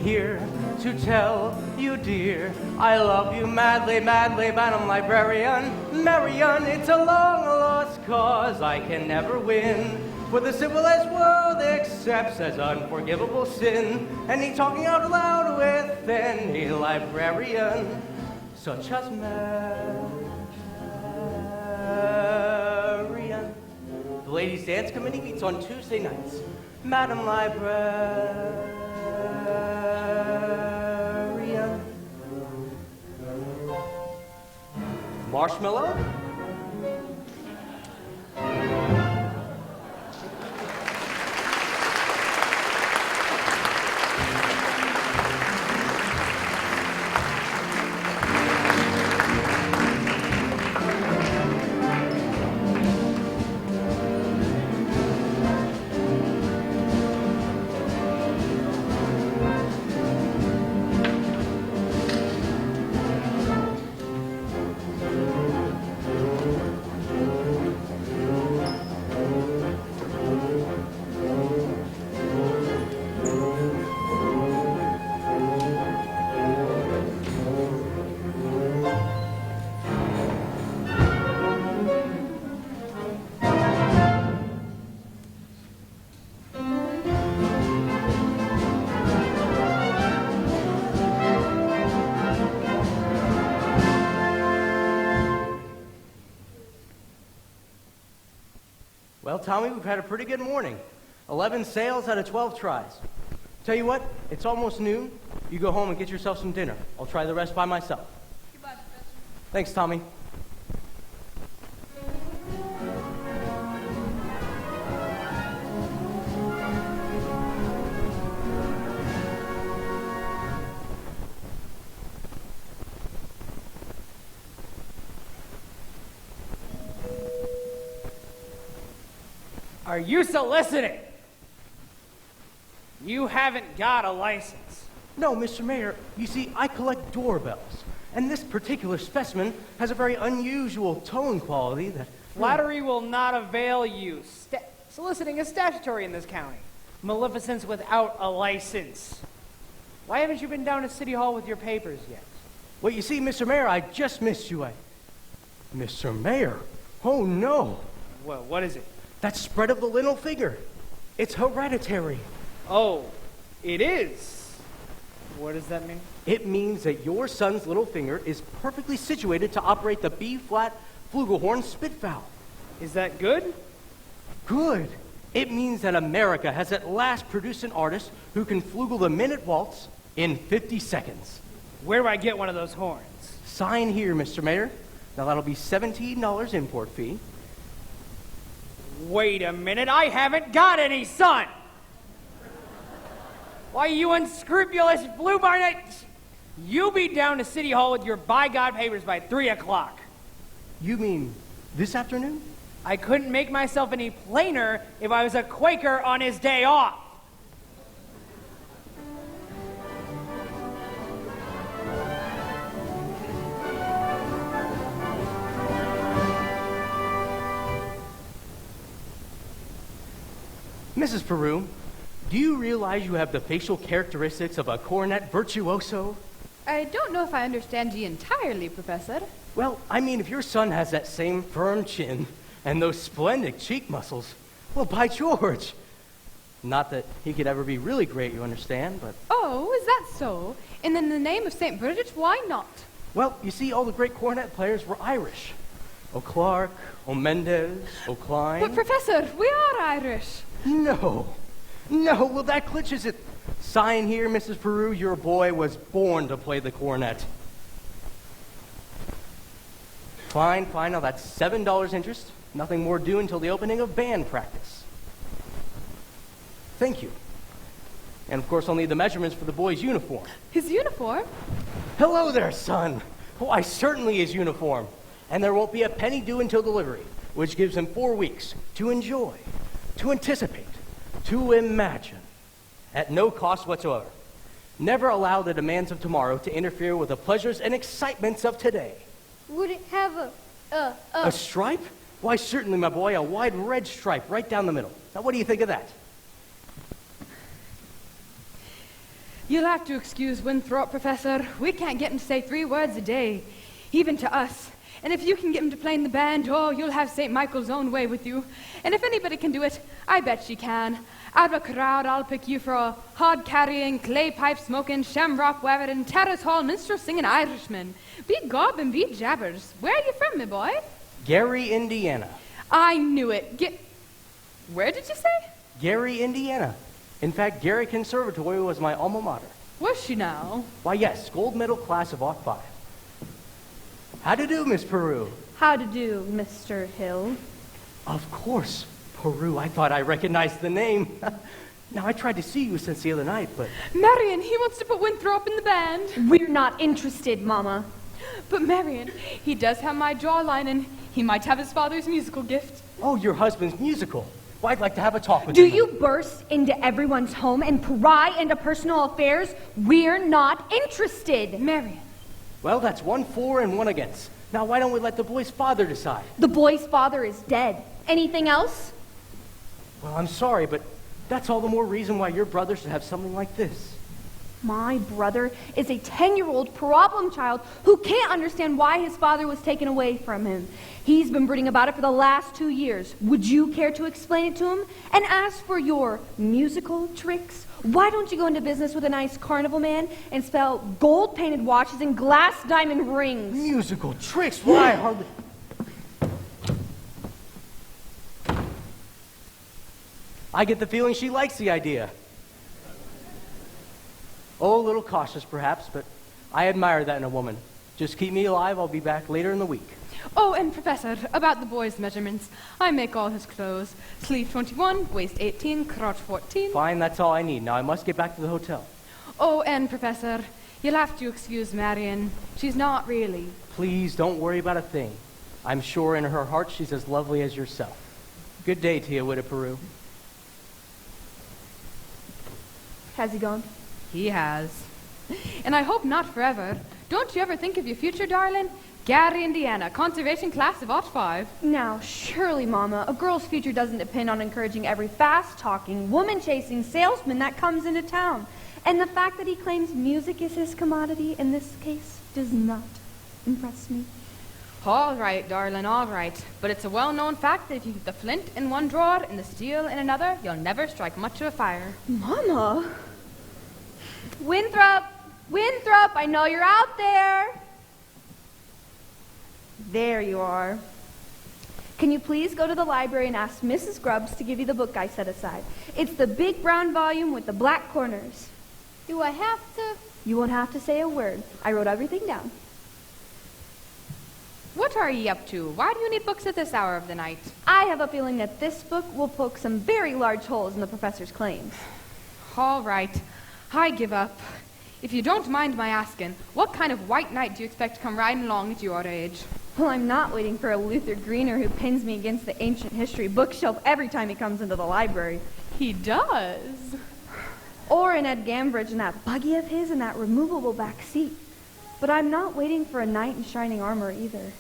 Here to tell you, dear, I love you madly, madly, Madam Librarian. Marian, it's a long lost cause I can never win, for the civilized world accepts as unforgivable sin any talking out loud with any librarian, such as Marian. The Ladies' Dance Committee meets on Tuesday nights. Madam Librarian. Marshmallow? Well, Tommy, we've had a pretty good morning. 11 sales out of 12 tries. Tell you what, it's almost noon. You go home and get yourself some dinner. I'll try the rest by myself.
Goodbye, Professor.
Thanks, Tommy.
Are you soliciting? You haven't got a license.
No, Mr. Mayor, you see, I collect doorbells. And this particular specimen has a very unusual tone quality that...
Flattery will not avail you. Soliciting is statutory in this county. Maleficence without a license. Why haven't you been down to City Hall with your papers yet?
Well, you see, Mr. Mayor, I just missed you. Mr. Mayor? Oh, no.
Well, what is it?
That spread of the little finger. It's hereditary.
Oh, it is? What does that mean?
It means that your son's little finger is perfectly situated to operate the B-flat flugelhorn spitfowl.
Is that good?
Good. It means that America has at last produced an artist who can flugel the minute waltz in 50 seconds.
Where do I get one of those horns?
Sign here, Mr. Mayor. Now that'll be $17 import fee.
Wait a minute, I haven't got any, son! Why, you unscrupulous blue barnet! You be down to City Hall with your by God papers by 3 o'clock.
You mean this afternoon?
I couldn't make myself any plainer if I was a Quaker on his day off.
Mrs. Peru, do you realize you have the facial characteristics of a cornet virtuoso?
I don't know if I understand you entirely, Professor.
Well, I mean, if your son has that same firm chin and those splendid cheek muscles, well, by George. Not that he could ever be really great, you understand, but...
Oh, is that so? And in the name of St. Bridget, why not?
Well, you see, all the great cornet players were Irish. O'Clark, O'Mendez, O'Klein...
But, Professor, we are Irish.
No. No, well, that glitches it. Sign here, Mrs. Peru, your boy was born to play the cornet. Fine, now that's $7 interest. Nothing more due until the opening of band practice. Thank you. And of course, I'll need the measurements for the boy's uniform.
His uniform?
Hello there, son. Why, certainly his uniform. And there won't be a penny due until delivery, which gives him 4 weeks to enjoy, to anticipate, to imagine, at no cost whatsoever. Never allow the demands of tomorrow to interfere with the pleasures and excitements of today.
Would it have
A stripe? Why, certainly, my boy, a wide red stripe right down the middle. Now, what do you think of that?
You'll have to excuse Winthrop, Professor. We can't get him to say 3 words a day, even to us. And if you can get him to play in the band, oh, you'll have St. Michael's own way with you. And if anybody can do it, I bet she can. Out of a crowd, I'll pick you for a hod-carrying, clay-pipe-smoking, shamrock-wearing, terrace-hall, minstrel-singing Irishman. Be gob and be jabbers. Where are you from, my boy?
Gary, Indiana.
I knew it. Where did you say?
Gary, Indiana. In fact, Gary Conservatory was my alma mater.
Was she now?
Why, yes, gold medal class of '05. How to do, Miss Peru?
How to do, Mr. Hill?
Of course, Peru. I thought I recognized the name. Now, I tried to see you since the other night, but...
Marion, he wants to put Winthrop in the band.
We're not interested, Mama.
But Marion, he does have my jawline, and he might have his father's musical gift.
Oh, your husband's musical. Well, I'd like to have a talk with
Do
him.
you burst into everyone's home and pry into personal affairs? We're not interested.
Marion.
Well, that's 1 for and 1 against. Now, why don't we let the boy's father decide?
The boy's father is dead. Anything else?
Well, I'm sorry, but that's all the more reason why your brother should have something like this.
My brother is a 10-year-old problem child who can't understand why his father was taken away from him. He's been brooding about it for the last 2 years. Would you care to explain it to him? And as for your musical tricks, why don't you go into business with a nice carnival man and spell gold-painted watches and glass diamond rings?
Musical tricks? Why, hardly... I get the feeling she likes the idea. Oh, a little cautious perhaps, but I admire that in a woman. Just keep me alive, I'll be back later in the week.
Oh, and Professor, about the boy's measurements. I make all his clothes. Sleeve 21, waist 18, crotch 14.
Fine, that's all I need. Now I must get back to the hotel.
Oh, and Professor, you'll have to excuse Marion. She's not really.
Please don't worry about a thing. I'm sure in her heart she's as lovely as yourself. Good day, Tia Witta Peru.
Has he gone?
He has. And I hope not forever. Don't you ever think of your future, darling? Gary, Indiana, conservation class of Ot 5.
Now, surely, Mama, a girl's future doesn't depend on encouraging every fast-talking, woman-chasing salesman that comes into town. And the fact that he claims music is his commodity in this case does not impress me.
All right, darling, all right. But it's a well-known fact that if you keep the flint in one drawer and the steel in another, you'll never strike much of a fire.
Mama? Winthrop! Winthrop, I know you're out there! There you are. Can you please go to the library and ask Mrs. Grubbs to give you the book I set aside? It's the big brown volume with the black corners.
Do I have to?
You won't have to say a word. I wrote everything down.
What are ye up to? Why do you need books at this hour of the night?
I have a feeling that this book will poke some very large holes in the professor's claims.
All right. I give up. If you don't mind my asking, what kind of white knight do you expect to come riding along at your age?
Well, I'm not waiting for a Luther Greener who pins me against the ancient history bookshelf every time he comes into the library.
He does.
Or an Ed Gambridge in that buggy of his in that removable back seat. But I'm not waiting for a knight in shining armor either.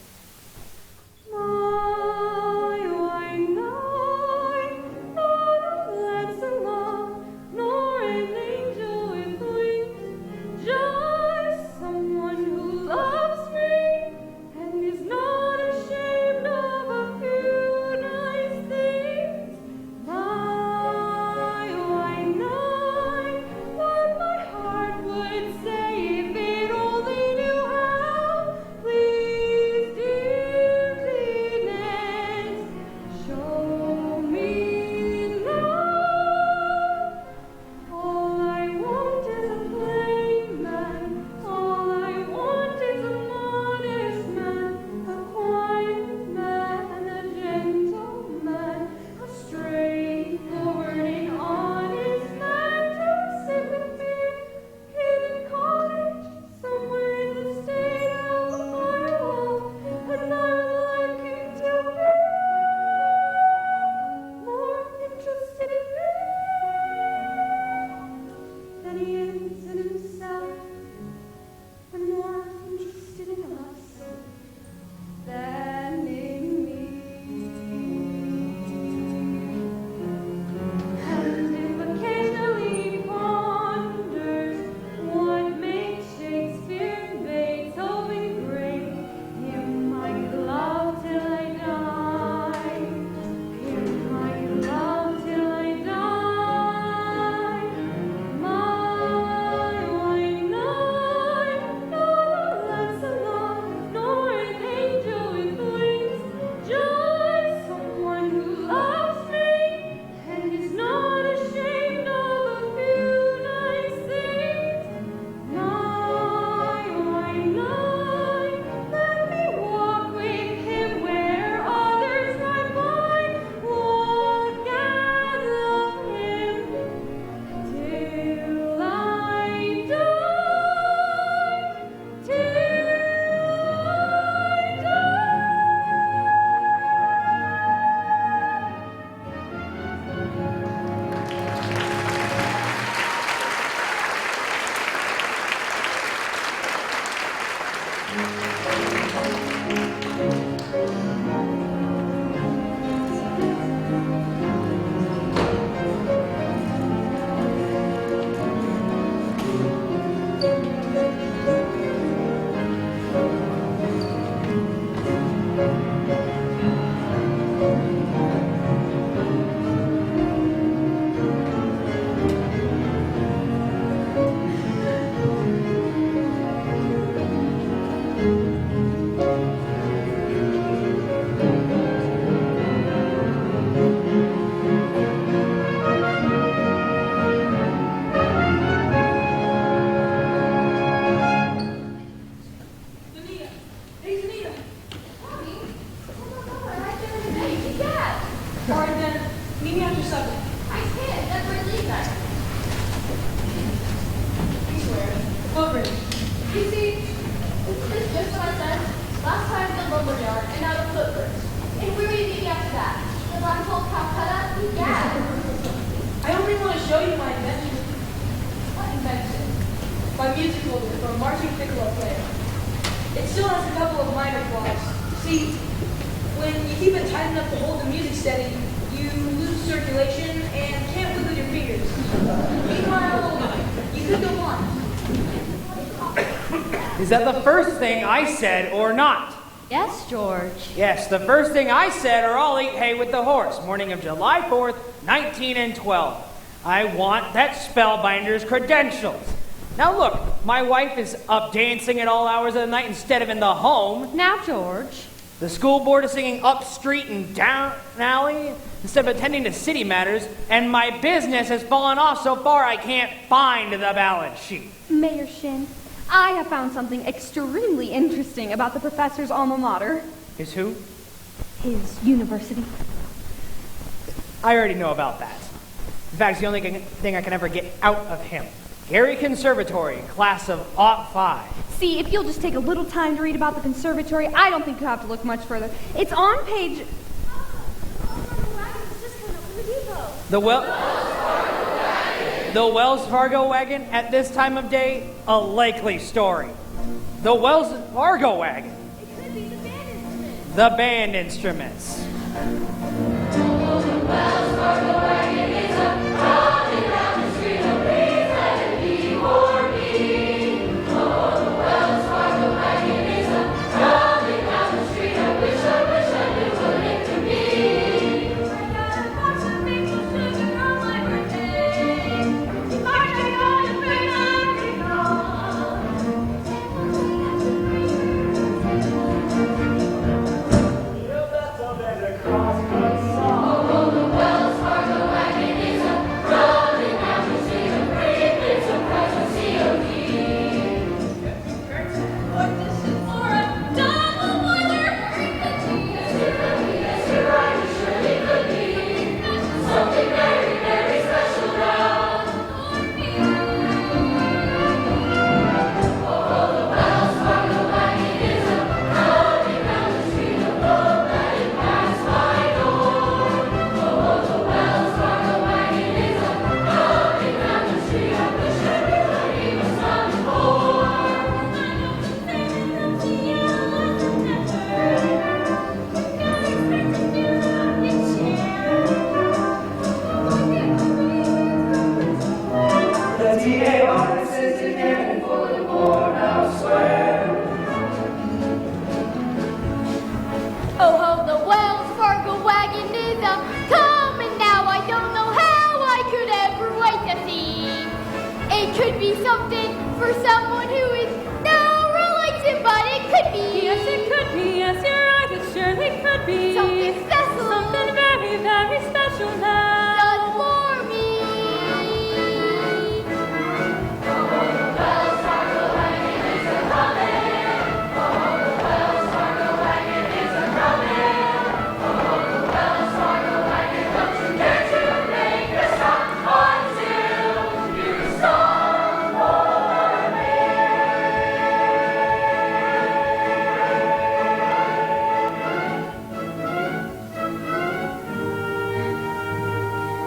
Please
meet me after supper.
I can't. That's where leave that.
I swear. Over.
You see, isn't this just what I said? Last time the lumberyard, and now the flippers. And where will you meet me after that? The black hole Calcutta? Yeah.
I only want to show you my invention. What invention? My musical for a marching piccolo player. It still has a couple of minor flaws. See, when you keep it tight enough to hold the music steady, you lose circulation and can't wiggle your fingers. Meanwhile, you could go on. Is that the first thing I said or not?
Yes, George.
Yes, the first thing I said, or I'll eat hay with the horse, morning of July 4th, 1912. I want that spellbinder's credentials. Now look, my wife is up dancing at all hours of the night instead of in the home.
Now, George.
The school board is singing up street and down alley instead of attending to city matters, and my business has fallen off so far I can't find the balance sheet.
Mayor Shin, I have found something extremely interesting about the professor's alma mater.
His who?
His university.
I already know about that. In fact, it's the only thing I can ever get out of him. Gary Conservatory, class of '05.
See, if you'll just take a little time to read about the conservatory, I don't think you'll have to look much further. It's on page...
The Wells Fargo wagon at this time of day, a likely story. The Wells Fargo wagon.
It could be the band instruments.
The band instruments.
The Wells Fargo wagon is a crawling down the street. Please let it be for me. Oh, the Wells Fargo wagon is a crawling down the street. I wish I knew what it could be. I got a box of maple sugar on my birthday. I got a big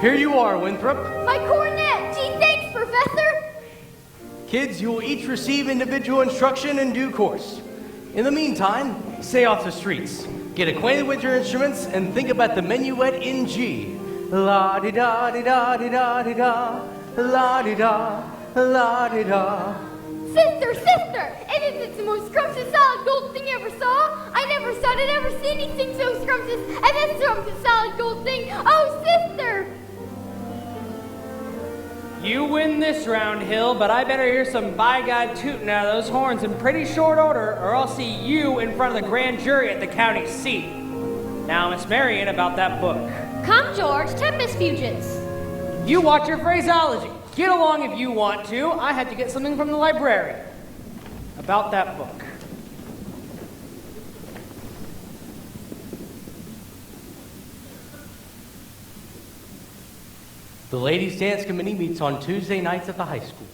Here you are, Winthrop.
My cornet! Gee, thanks, Professor!
Kids, you will each receive individual instruction in due course. In the meantime, stay off the streets. Get acquainted with your instruments and think about the minuet in G. La-di-da-di-da-di-da-di-da. La-di-da, la-di-da.
Sister, sister! And it's the most scrumptious solid gold thing I ever saw. I never saw it, ever see anything so scrumptious. And then scrumptious solid gold thing. Oh, sister!
You win this round, Hill, but I better hear some by God tootin' out of those horns in pretty short order, or I'll see you in front of the grand jury at the county seat. Now, Miss Marion, about that book.
Come, George, Tempest Fugits.
You watch your phraseology. Get along if you want to. I had to get something from the librarian. About that book.
The Ladies Dance Committee meets on Tuesday nights at the high school.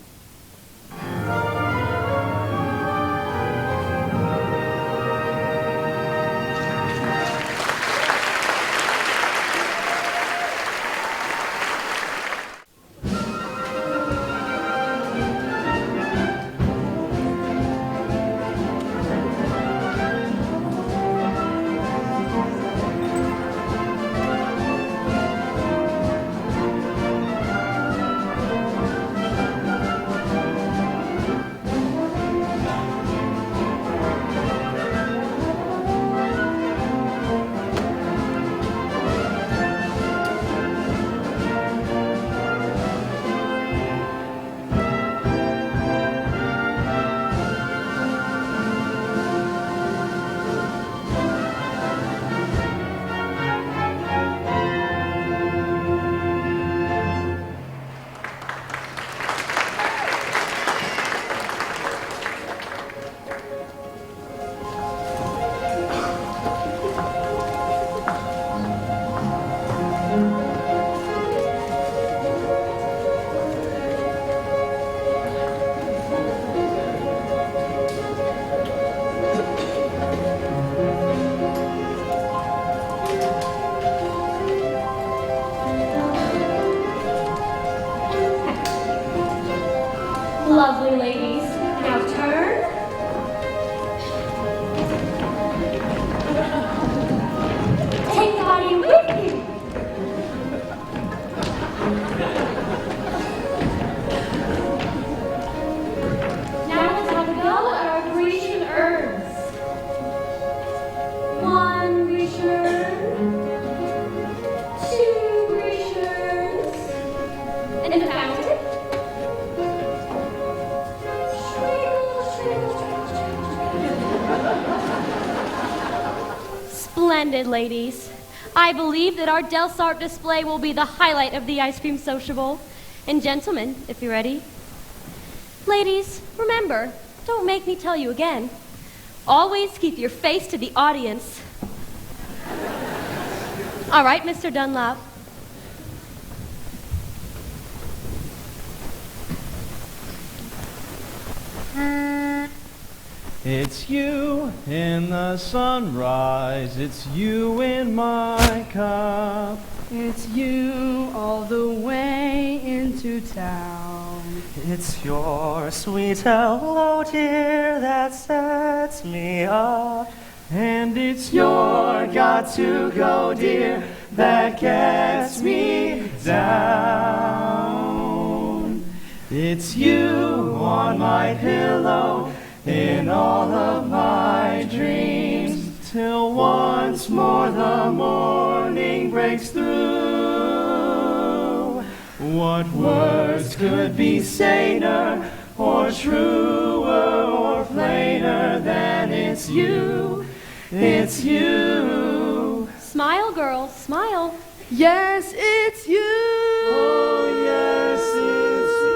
Lovely ladies, now turn. Take the body with you. Now let's have a go at our Grecian urns. One Grecian urn, two Grecian urns, and the fountain. Splendid, ladies. I believe that our Delsart display will be the highlight of the ice cream sociable. And gentlemen, if you're ready. Ladies, remember, don't make me tell you again. Always keep your face to the audience. All right, Mr. Dunlop.
It's you in the sunrise, it's you in my cup.
It's you all the way into town.
It's your sweet hello, dear, that sets me up.
And it's your got to go, dear, that gets me down. It's you on my pillow, in all of my dreams, till once more the morning breaks through. What words could be saner, or truer, or plainer than it's you, it's you.
Smile, girls, smile.
Yes, it's you.
Oh, yes, it's you.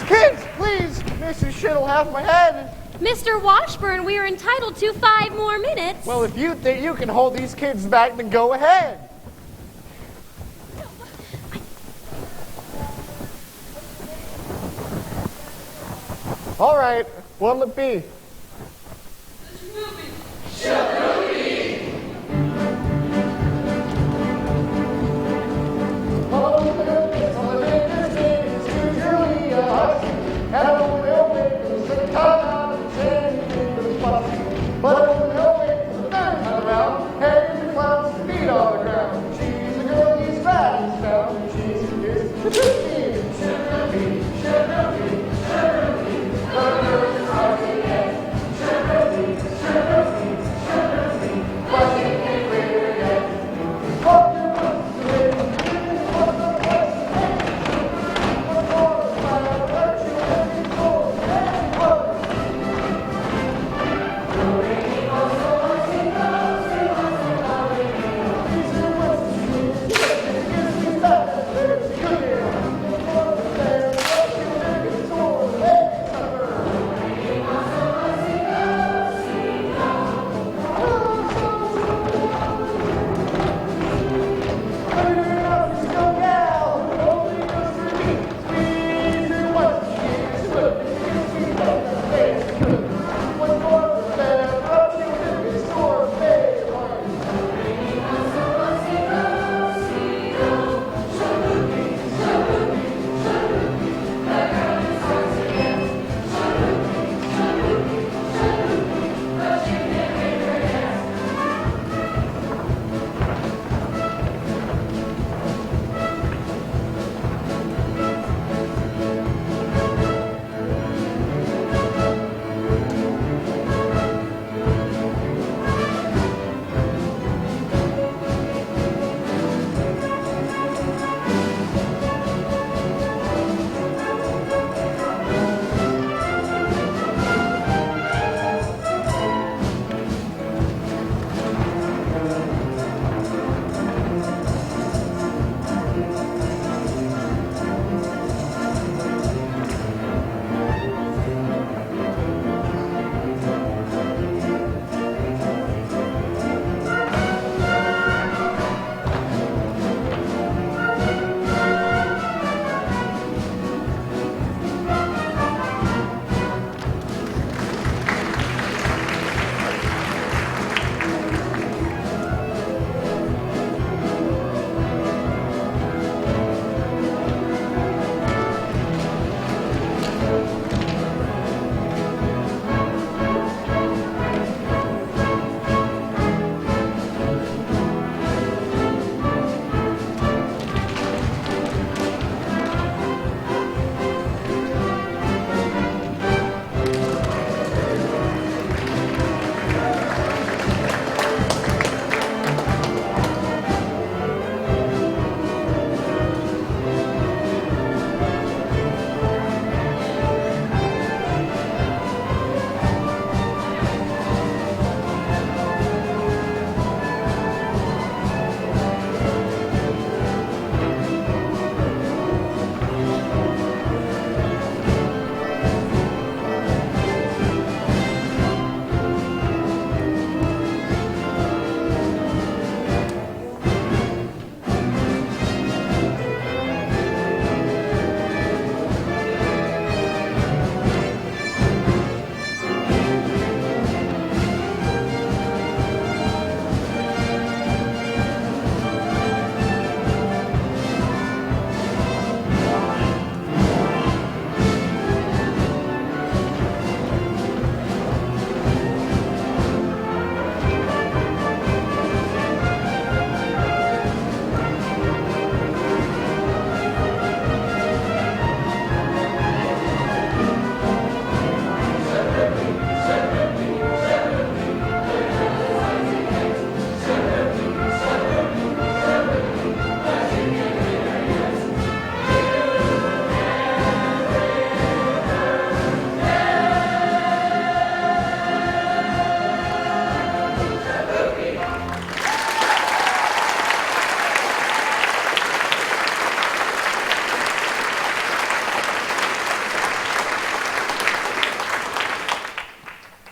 Kids, please! Mrs. Shit'll have my head.
Mr. Washburn, we are entitled to 5 more minutes.
Well, if you think you can hold these kids back, then go ahead. All right, what'll it be?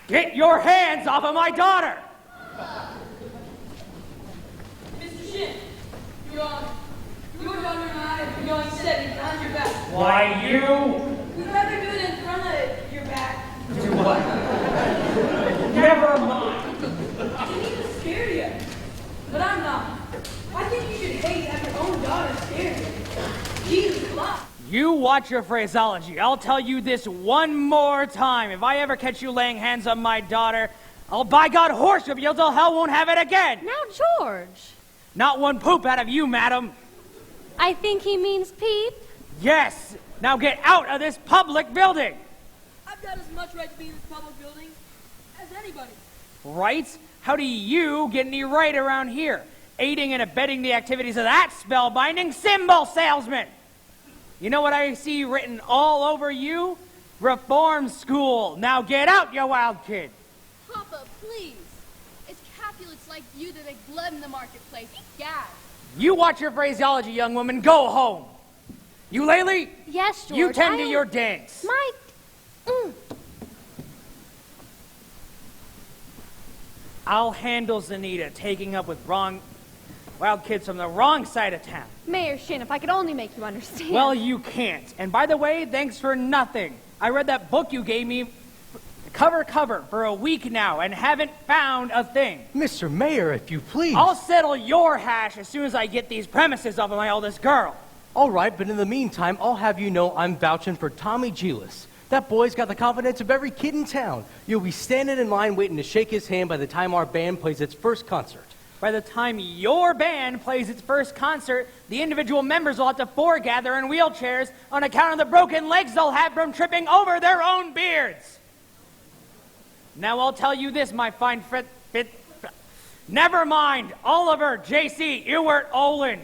Get your hands off of my daughter!
Mr. Shin, Your Honor, your daughter and I have been going steady behind your back.
Why, you?
We'd rather do it in front of your back.
Do what? Never mind.
I didn't even scare you. But I'm not. I think you should hate that your own daughter scared you. Jesus, come on.
You watch your phraseology. I'll tell you this one more time. If I ever catch you laying hands on my daughter, I'll by God horsewhip you till hell won't have it again.
Now, George.
Not one poop out of you, madam.
I think he means peep.
Yes. Now get out of this public building.
I've got as much right to be in this public building as anybody.
Right? How do you get any right around here? Aiding and abetting the activities of that spellbinding symbol salesman. You know what I see written all over you? Reform school. Now get out, you wild kid.
Papa, please. It's Capulets like you that make blood in the marketplace. Gad.
You watch your phraseology, young woman. Go home. Eulalie?
Yes, George.
You tend to your dance.
Mike.
I'll handle Zanita taking up with wild kids from the wrong side of town.
Mayor Shin, if I could only make you understand.
Well, you can't. And by the way, thanks for nothing. I read that book you gave me cover for a week now and haven't found a thing.
Mr. Mayor, if you please.
I'll settle your hash as soon as I get these premises off of my oldest girl.
All right, but in the meantime, I'll have you know I'm vouching for Tommy Gilas. That boy's got the confidence of every kid in town. You'll be standing in line waiting to shake his hand by the time our band plays its first concert.
By the time your band plays its first concert, the individual members will have to foregather in wheelchairs on account of the broken legs they'll have from tripping over their own beards. Now I'll tell you this, my fine never mind, Oliver, J.C., Ewart, Olin.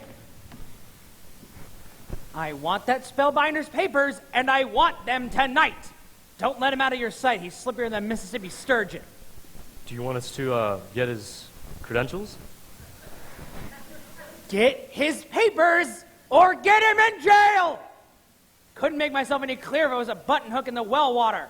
I want that spellbinder's papers, and I want them tonight. Don't let him out of your sight. He's slipperier than Mississippi sturgeon.
Do you want us to get his credentials?
Get his papers, or get him in jail! Couldn't make myself any clearer if it was a button hook in the well water.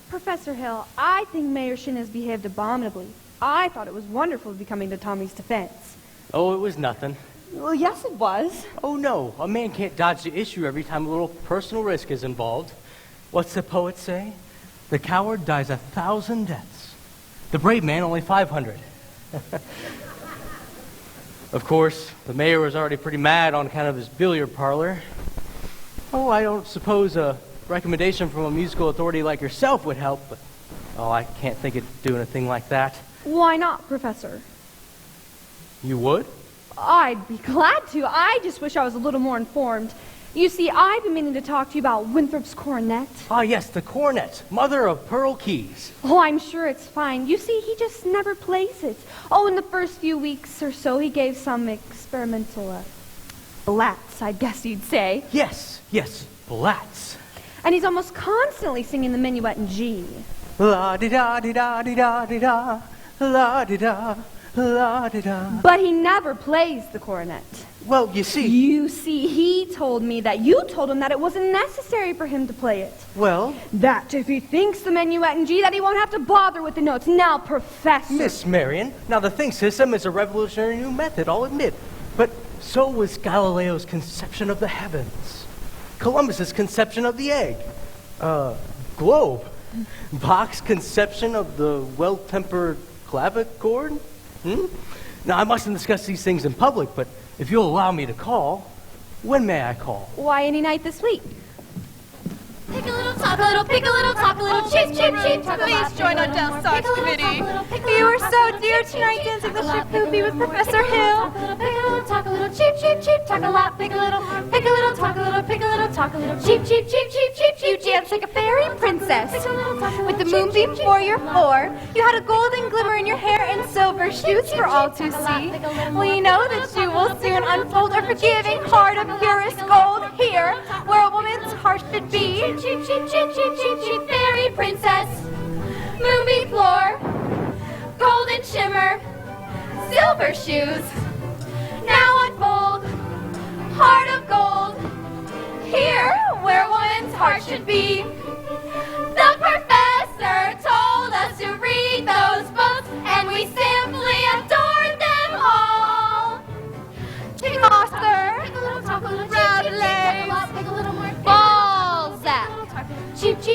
Professor Hill, I think Mayor Shin has behaved abominably. I thought it was wonderful to be coming to Tommy's defense.
Oh, it was nothing.
Well, yes, it was.
Oh, no. A man can't dodge the issue every time a little personal risk is involved. What's the poet say? The coward dies 1,000 deaths. The brave man only 500. Of course, the mayor was already pretty mad on account of his billiard parlor. Oh, I don't suppose a recommendation from a musical authority like yourself would help, but I can't think of doing a thing like that.
Why not, Professor?
You would?
I'd be glad to. I just wish I was a little more informed. You see, I've been meaning to talk to you about Winthrop's cornet.
Ah, yes, the cornet, mother of pearl keys.
Oh, I'm sure it's fine. You see, he just never plays it. Oh, in the first few weeks or so, he gave some experimental, blats, I guess you'd say.
Yes, blats.
And he's almost constantly singing the minuet in G.
La-di-da-di-da-di-da-di-da, la-di-da, la-di-da.
But he never plays the cornet.
Well, you see,
he told me that you told him that it wasn't necessary for him to play it.
Well?
That if he thinks the minuet in G, that he won't have to bother with the notes. Now, Professor.
Miss Marion, now the think system is a revolutionary new method, I'll admit. But so was Galileo's conception of the heavens. Columbus's conception of the egg. Globe. Bach's conception of the well-tempered clavichord. Now, I mustn't discuss these things in public, but if you'll allow me to call, when may I call?
Why, any night this week.
Pick a little, talk a little, pick a little, talk a little, cheep, cheep, cheep, talk a lot.
Please join our Del Sox committee. You were so dear tonight dancing the ship poopy with Professor Hill.
Pick a little, talk a little, cheep, cheep, cheep, talk a lot. Pick a little, talk a little, pick a little, talk a little, cheep, cheep, cheep, cheep, cheep, cheep.
You danced like a fairy princess with the moonbeam for your floor. You had a golden glimmer in your hair and silver shoes for all to see. Well, you know that you will soon unfold a forgiving heart of purest gold here, where a woman's heart should be.
Cheep, cheep, cheep, cheep, cheep, cheep, fairy princess. Moonbeam floor, golden shimmer, silver shoes. Now unfold, heart of gold, here where a woman's heart should be. The perfect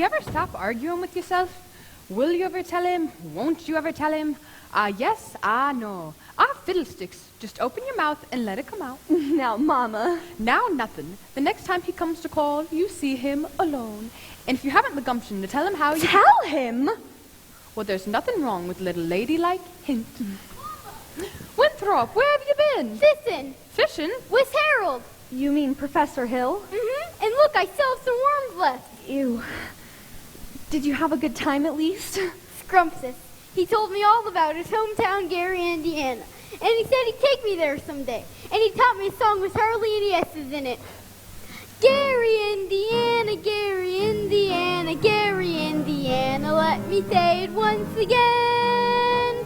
you ever stop arguing with yourself? Will you ever tell him? Won't you ever tell him? Yes, no. Fiddlesticks. Just open your mouth and let it come out.
Now, Mama.
Now nothing. The next time he comes to call, you see him alone. And if you haven't the gumption to tell him how you...
Tell him?
Well, there's nothing wrong with a little ladylike hint. Winthrop, where have you been?
Fishing.
Fishing?
With Harold.
You mean Professor Hill?
Mm-hmm. And look, I still have some worms left.
Ew. Did you have a good time at least?
Scrumptious. He told me all about his hometown, Gary, Indiana. And he said he'd take me there someday. And he taught me a song with Harley and S's in it. Gary, Indiana, Gary, Indiana, Gary, Indiana. Let me say it once again.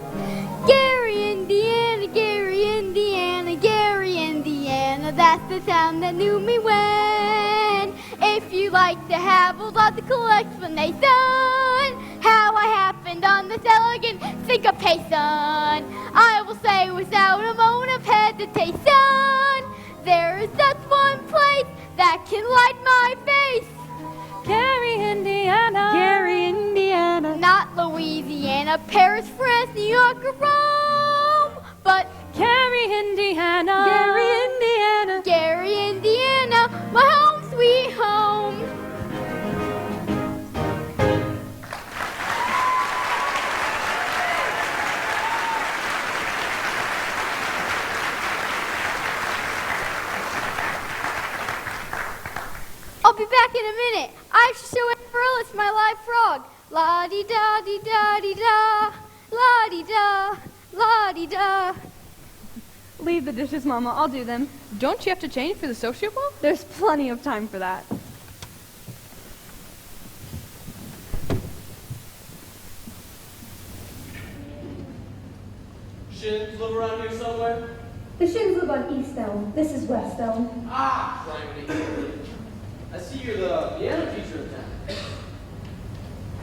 Gary, Indiana, Gary, Indiana, Gary, Indiana. That's the town that knew me when. If you like to have a logical explanation, how I happened on this elegant syncopation, I will say without a moment of hesitation, there is just one place that can light my face.
Gary, Indiana.
Gary, Indiana.
Not Louisiana, Paris, France, New York, or Rome, but
Gary, Indiana.
Gary, Indiana.
Gary, Indiana, my home sweet home. I'll be back in a minute. I have to show Amaryllis my live frog. La-di-da-di-da-di-da, la-di-da, la-di-da.
Leave the dishes, Mama. I'll do them.
Don't you have to change for the sociable?
There's plenty of time for that.
Shins live around here somewhere?
The Shins live on East Elm. This is West Elm.
Ah, criminy. I see you're the piano teacher in town.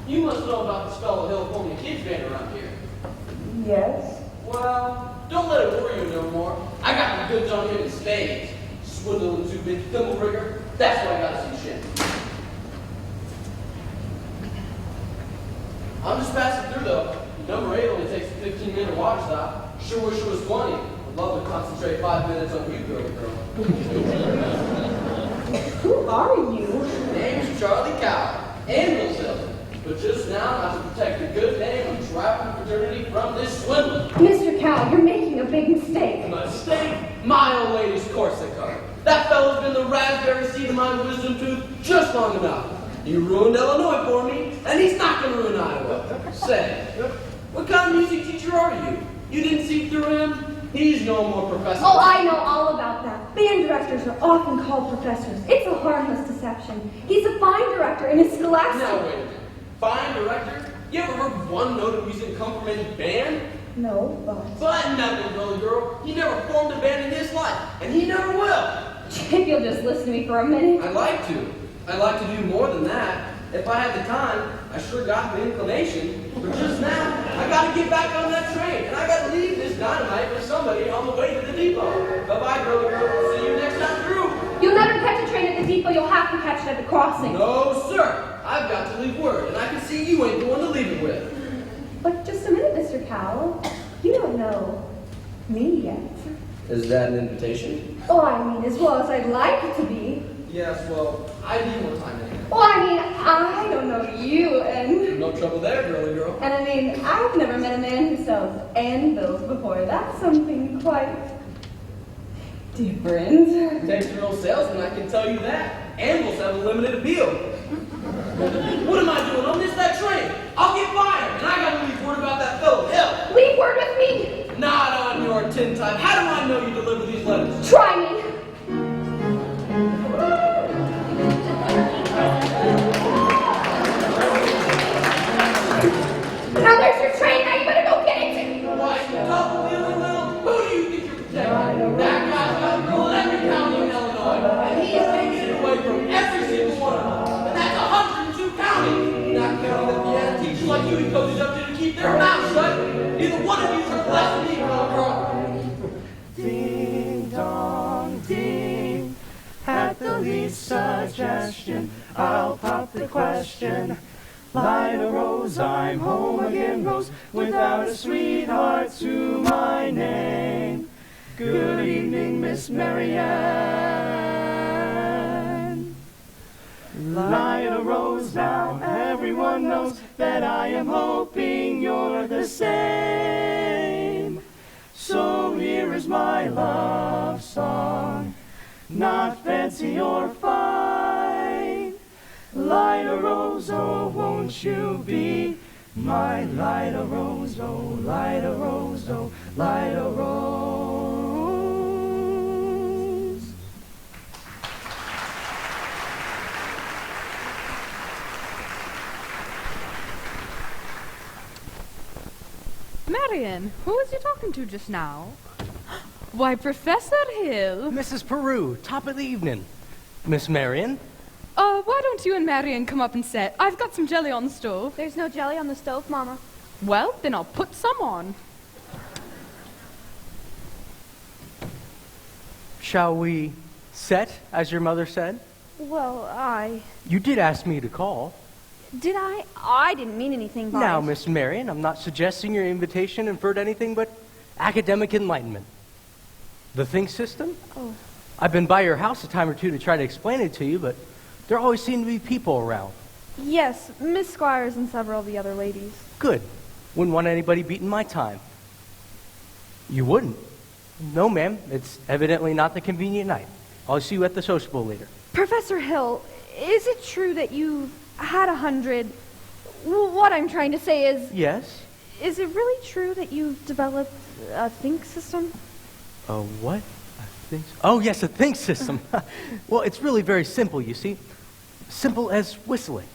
You must know about this fellow Hill pulling a kids band around here.
Yes.
Well, don't let it worry you no more. I got the goods on him in spades. Swindling too big thimble rigger. That's why I gotta see shit. I'm just passing through though. Number 8 only takes a 15-minute water stop. Sure wish it was 20. I'd love to concentrate 5 minutes on you, girl.
Who are you?
Name's Charlie Cow, anvil salesman. But just now, I have to protect the good name of traveling fraternity from this swindler.
Mr. Cow, you're making a big mistake.
Mistake? My old lady's corset cover. That fellow's been the raspberry seed of my wisdom tooth just long enough. He ruined Illinois for me, and he's not going to ruin Iowa. Say, what kind of music teacher are you? You didn't see through him? He's no more professor.
Oh, I know all about that. Band directors are often called professors. It's a harmless deception. He's a fine director in his scholastic.
Now, wait a minute. Fine director? You ever heard one note of music come from any band?
No, but...
But nothing, little girl. He never formed a band in his life, and he never will.
If you'll just listen to me for a minute.
I'd like to. I'd like to do more than that. If I had the time, I sure got the inclination. But just now, I gotta get back on that train, and I gotta leave this dynamite for somebody on the way to the depot. Bye-bye, girl. See you next time through.
You'll never catch a train at the depot. You'll have to catch it at the crossing.
No, sir. I've got to leave word, and I can see you ain't the one to leave it with.
But just a minute, Mr. Cowell. You don't know me yet.
Is that an invitation?
Oh, I mean, as well as I'd like it to be.
Yes, well, I need more time anyway.
Well, I mean, I don't know you, and...
No trouble there, girly girl.
And I mean, I've never met a man who sells anvils before. That's something quite... different.
Takes a real salesman, I can tell you that. Anvils have a limited appeal. What am I doing? I'll miss that train. I'll get fired, and I gotta leave word about that fellow Hill.
Leave word with me.
Not on your tin type. How do I know you deliver these letters?
Try me. Now there's your train. Now you better go get it.
Why, double-dealing little... Who do you think you're protecting? That guy's got a girl in every county in Illinois, and he is taking it away from every single one of them. And that's 102 counties. Not counting the piano teachers like you he coaches up to keep their mouths shut. Neither one of you are less than me, girl.
Ding dong ding, at the least suggestion I'll pop the question. Light a rose, I'm home again, Rose, without a sweetheart to my name. Good evening, Miss Marianne. Light a rose now, everyone knows that I am hoping you're the same. So here is my love song, not fancy or fine. Light a rose, oh, won't you be my light a rose, oh, light a rose, oh, light a rose.
Marion, who was you talking to just now? Why, Professor Hill.
Mrs. Peru, top of the evening. Miss Marion?
Why don't you and Marion come up and sit? I've got some jelly on the stove.
There's no jelly on the stove, Mama.
Well, then I'll put some on.
Shall we set, as your mother said?
Well,
You did ask me to call.
Did I? I didn't mean anything by
Now,
it.
Miss Marion, I'm not suggesting your invitation inferred anything but academic enlightenment. The think system?
Oh.
I've been by your house a time or two to try to explain it to you, but there always seem to be people around.
Yes, Miss Squires and several of the other ladies.
Good. Wouldn't want anybody beating my time. You wouldn't? No, ma'am. It's evidently not the convenient night. I'll see you at the sociable later.
Professor Hill, is it true that you had 100? What I'm trying to say is...
Yes?
Is it really true that you've developed a think system?
A what? A think... Oh, yes, a think system. Well, it's really very simple, you see. Simple as whistling.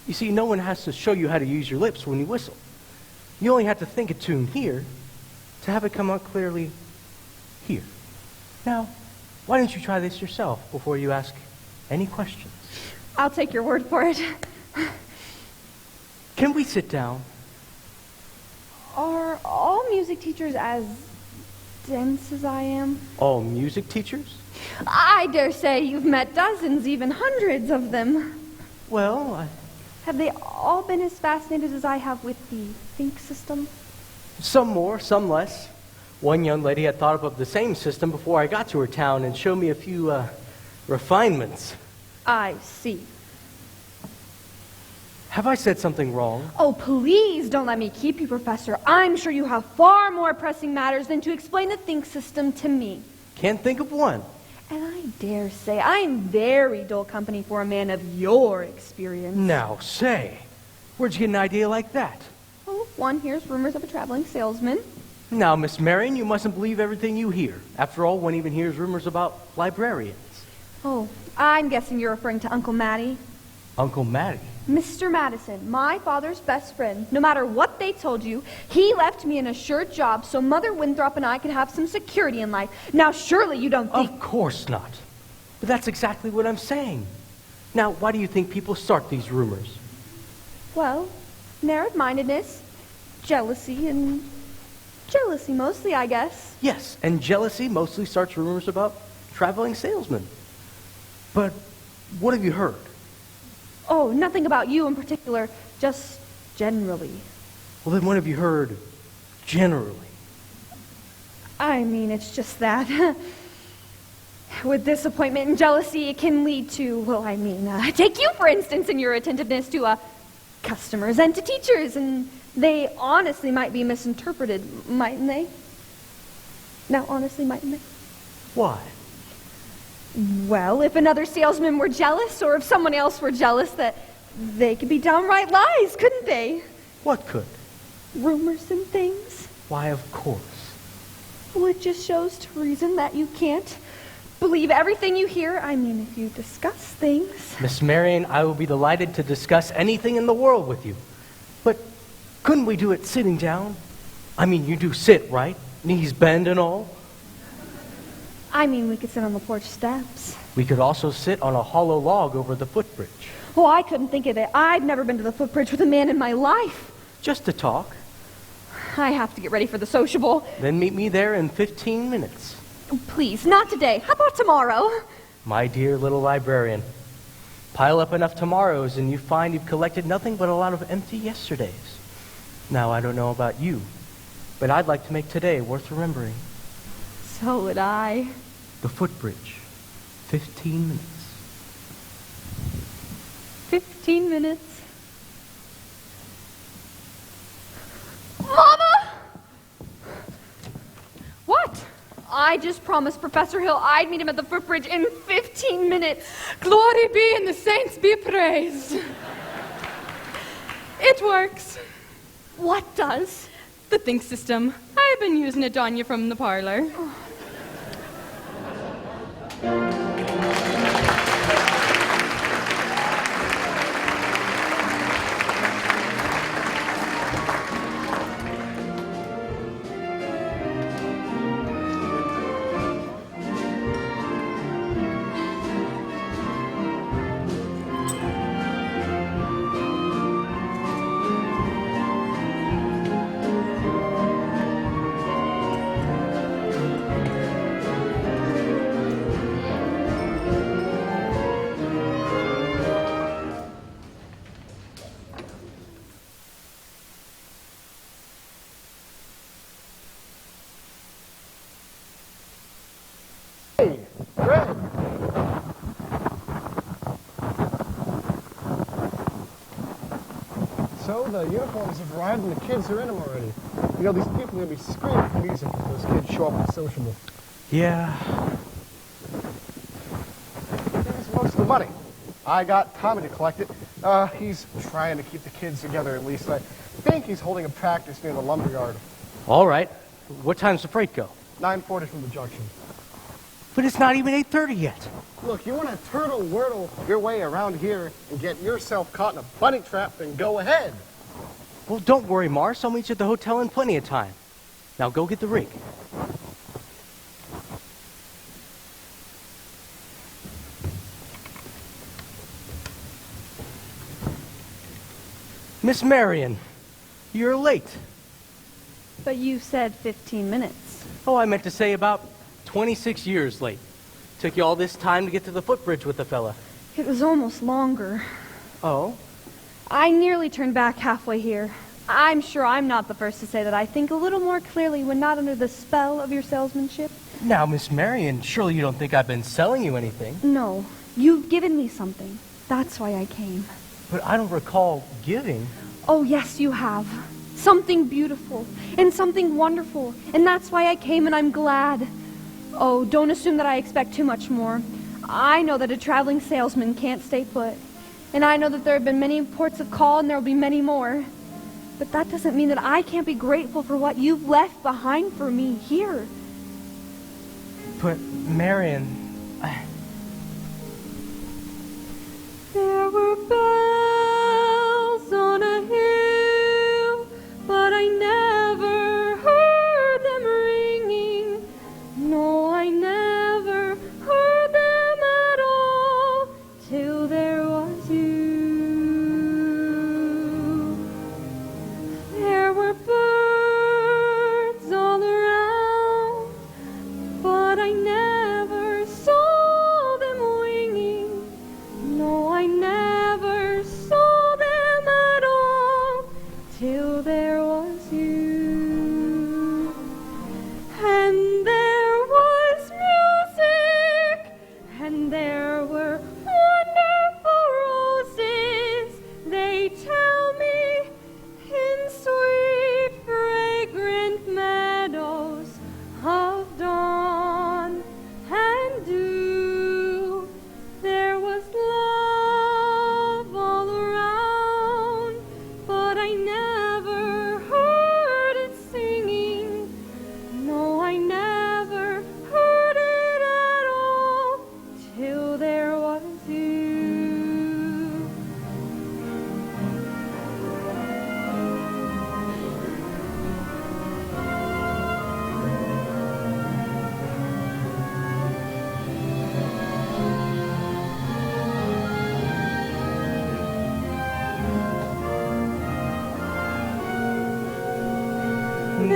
You see, no one has to show you how to use your lips when you whistle. You only have to think a tune here to have it come out clearly here. Now, why don't you try this yourself before you ask any questions?
I'll take your word for it.
Can we sit down?
Are all music teachers as dense as I am?
All music teachers?
I dare say you've met dozens, even hundreds of them.
Well,
Have they all been as fascinated as I have with the think system?
some more, some less. One young lady had thought up of the same system before I got to her town and showed me a few refinements.
I see.
Have I said something wrong?
Oh, please don't let me keep you, Professor. I'm sure you have far more pressing matters than to explain the think system to me.
Can't think of one.
And I dare say I am very dull company for a man of your experience.
Now, say, where'd you get an idea like that?
Well, one hears rumors of a traveling salesman.
Now, Miss Marion, you mustn't believe everything you hear. After all, one even hears rumors about librarians.
Oh, I'm guessing you're referring to Uncle Matty.
Uncle Matty?
Mr. Madison, my father's best friend. No matter what they told you, he left me an assured job so Mother Winthrop and I could have some security in life. Now, surely you don't think...
Of course not. But that's exactly what I'm saying. Now, why do you think people start these rumors?
Well, narrow-mindedness, jealousy, and jealousy mostly, I guess.
Yes, and jealousy mostly starts rumors about traveling salesmen. But what have you heard?
Oh, nothing about you in particular, just generally.
Well, then what have you heard generally?
I mean, it's just that. With disappointment and jealousy, it can lead to, well, I mean, take you, for instance, in your attentiveness to customers and to teachers, and they honestly might be misinterpreted, mightn't they? Now, honestly, mightn't they?
Why?
Well, if another salesman were jealous, or if someone else were jealous, that they could be downright lies, couldn't they?
What could?
Rumors and things.
Why, of course.
Well, it just shows to reason that you can't believe everything you hear. I mean, if you discuss things.
Miss Marion, I will be delighted to discuss anything in the world with you. But couldn't we do it sitting down? I mean, you do sit, right? Knees bend and all.
I mean, we could sit on the porch steps.
We could also sit on a hollow log over the footbridge.
Oh, I couldn't think of it. I've never been to the footbridge with a man in my life.
Just to talk.
I have to get ready for the sociable.
Then meet me there in 15 minutes.
Oh, please, not today. How about tomorrow?
My dear little librarian, Pile up enough tomorrows and you find you've collected nothing but a lot of empty yesterdays. Now, I don't know about you, but I'd like to make today worth remembering.
So would I.
The footbridge. 15 minutes.
15 minutes. Mama!
What? I just promised Professor Hill I'd meet him at the footbridge in 15 minutes.
Glory be and the saints be praised. It works.
What does?
The think system. I've been using it on you from the parlor.
Hey, Greg. So the uniforms have arrived and the kids are in them already. You know, these people are going to be screaming for music if those kids show up at sociable.
Yeah.
Here's most of the money. I got Tommy to collect it. He's trying to keep the kids together at least. I think he's holding a practice near the lumberyard.
All right. What time's the freight go?
9:40 from the junction.
But it's not even 8:30 yet.
Look, you want to turtle-wordle your way around here and get yourself caught in a bunny trap, then go ahead.
Well, don't worry, Mars. I'll meet you at the hotel in plenty of time. Now go get the rig. Miss Marion, you're late.
But you said 15 minutes.
Oh, I meant to say about 26 years late. Took you all this time to get to the footbridge with the fella.
It was almost longer.
Oh?
I nearly turned back halfway here. I'm sure I'm not the first to say that I think a little more clearly when not under the spell of your salesmanship.
Now, Miss Marion, surely you don't think I've been selling you anything?
No, you've given me something. That's why I came.
But I don't recall giving.
Oh, yes, you have. Something beautiful and something wonderful. And that's why I came, and I'm glad. Oh, don't assume that I expect too much more. I know that a traveling salesman can't stay put. And I know that there have been many ports of call, and there will be many more. But that doesn't mean that I can't be grateful for what you've left behind for me here.
But, Marion,
There were bells on a hill, but I never heard them ringing. No, I never heard them at all till there was you. There were birds all around, but I never saw them winging. No, I never saw them at all till there was you. And there was music, and there were wonderful roses. They tell me in sweet, fragrant meadows of dawn and dew. There was love all around, but I never heard it singing. No, I never heard it at all till there was you.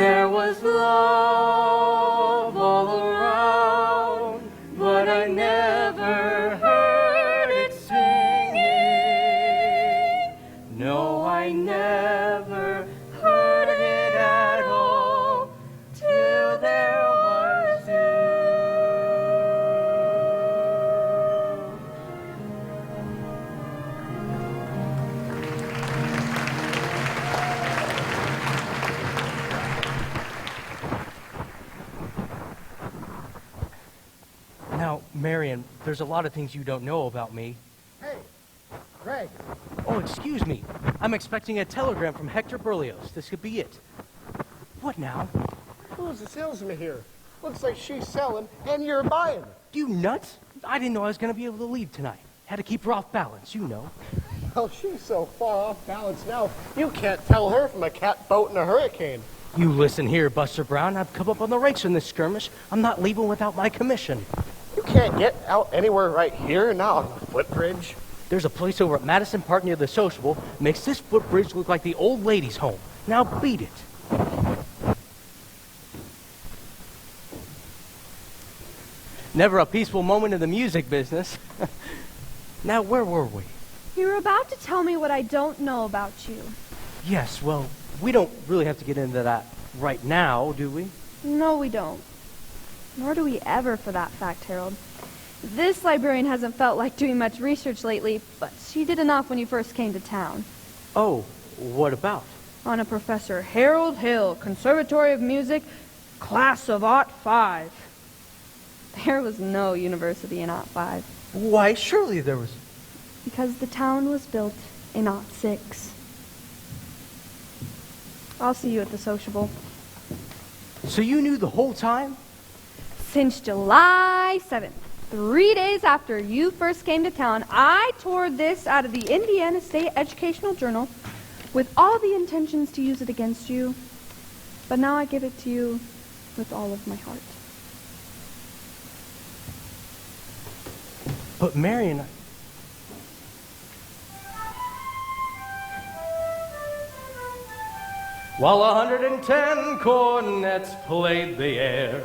there was love all around, but I never heard it singing. Marion, there's a lot of things you don't know about me.
Hey, Greg.
Oh, excuse me. I'm expecting a telegram from Hector Berlioz. This could be it. What now?
Who's the salesman here? Looks like she's selling and you're buying.
You nuts? I didn't know I was going to be able to leave tonight. Had to keep her off balance, you know.
Well, she's so far off balance now, you can't tell her from a catboat in a hurricane.
You listen here, Buster Brown. I've come up on the ranks in this skirmish. I'm not leaving without my commission.
You can't get out anywhere right here, not on the footbridge.
There's a place over at Madison Park near the Sociable. Makes this footbridge look like the old ladies' home. Now beat it. Never a peaceful moment in the music business. Now, where were we?
You're about to tell me what I don't know about you.
Yes, well, we don't really have to get into that right now, do we?
No, we don't. Nor do we ever, for that fact, Harold. This librarian hasn't felt like doing much research lately, but she did enough when you first came to town.
Oh, what about?
On a Professor Harold Hill, Conservatory of Music, class of '05. There was no university in '05.
Why, surely there was.
Because the town was built in '06. I'll see you at the sociable.
So you knew the whole time?
Since July 7th, 3 days after you first came to town, I tore this out of the Indiana State Educational Journal with all the intentions to use it against you. But now I give it to you with all of my heart.
But Marion... While 110 cornets played the air,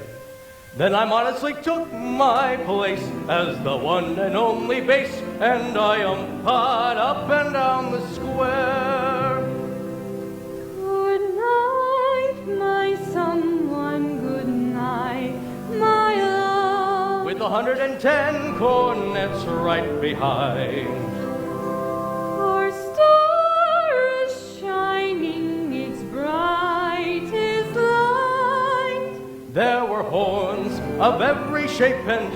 then I modestly took my place as the one and only bass, and I umpired up and down the square.
Good night, my someone, good night, my love.
With 110 cornets right behind.
Our star is shining its brightest light.
There were horns of every shape and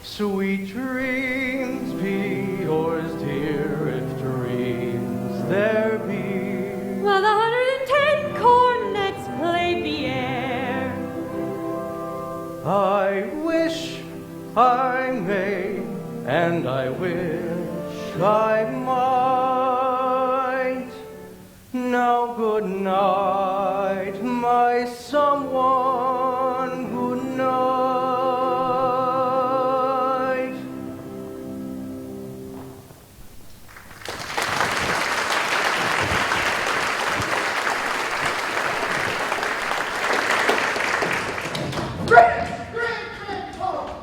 sweet dreams be yours, dear, if dreams there be.
While the 110 cornets played the air,
I wish I may, and I wish I might. Now good night, my someone, good night.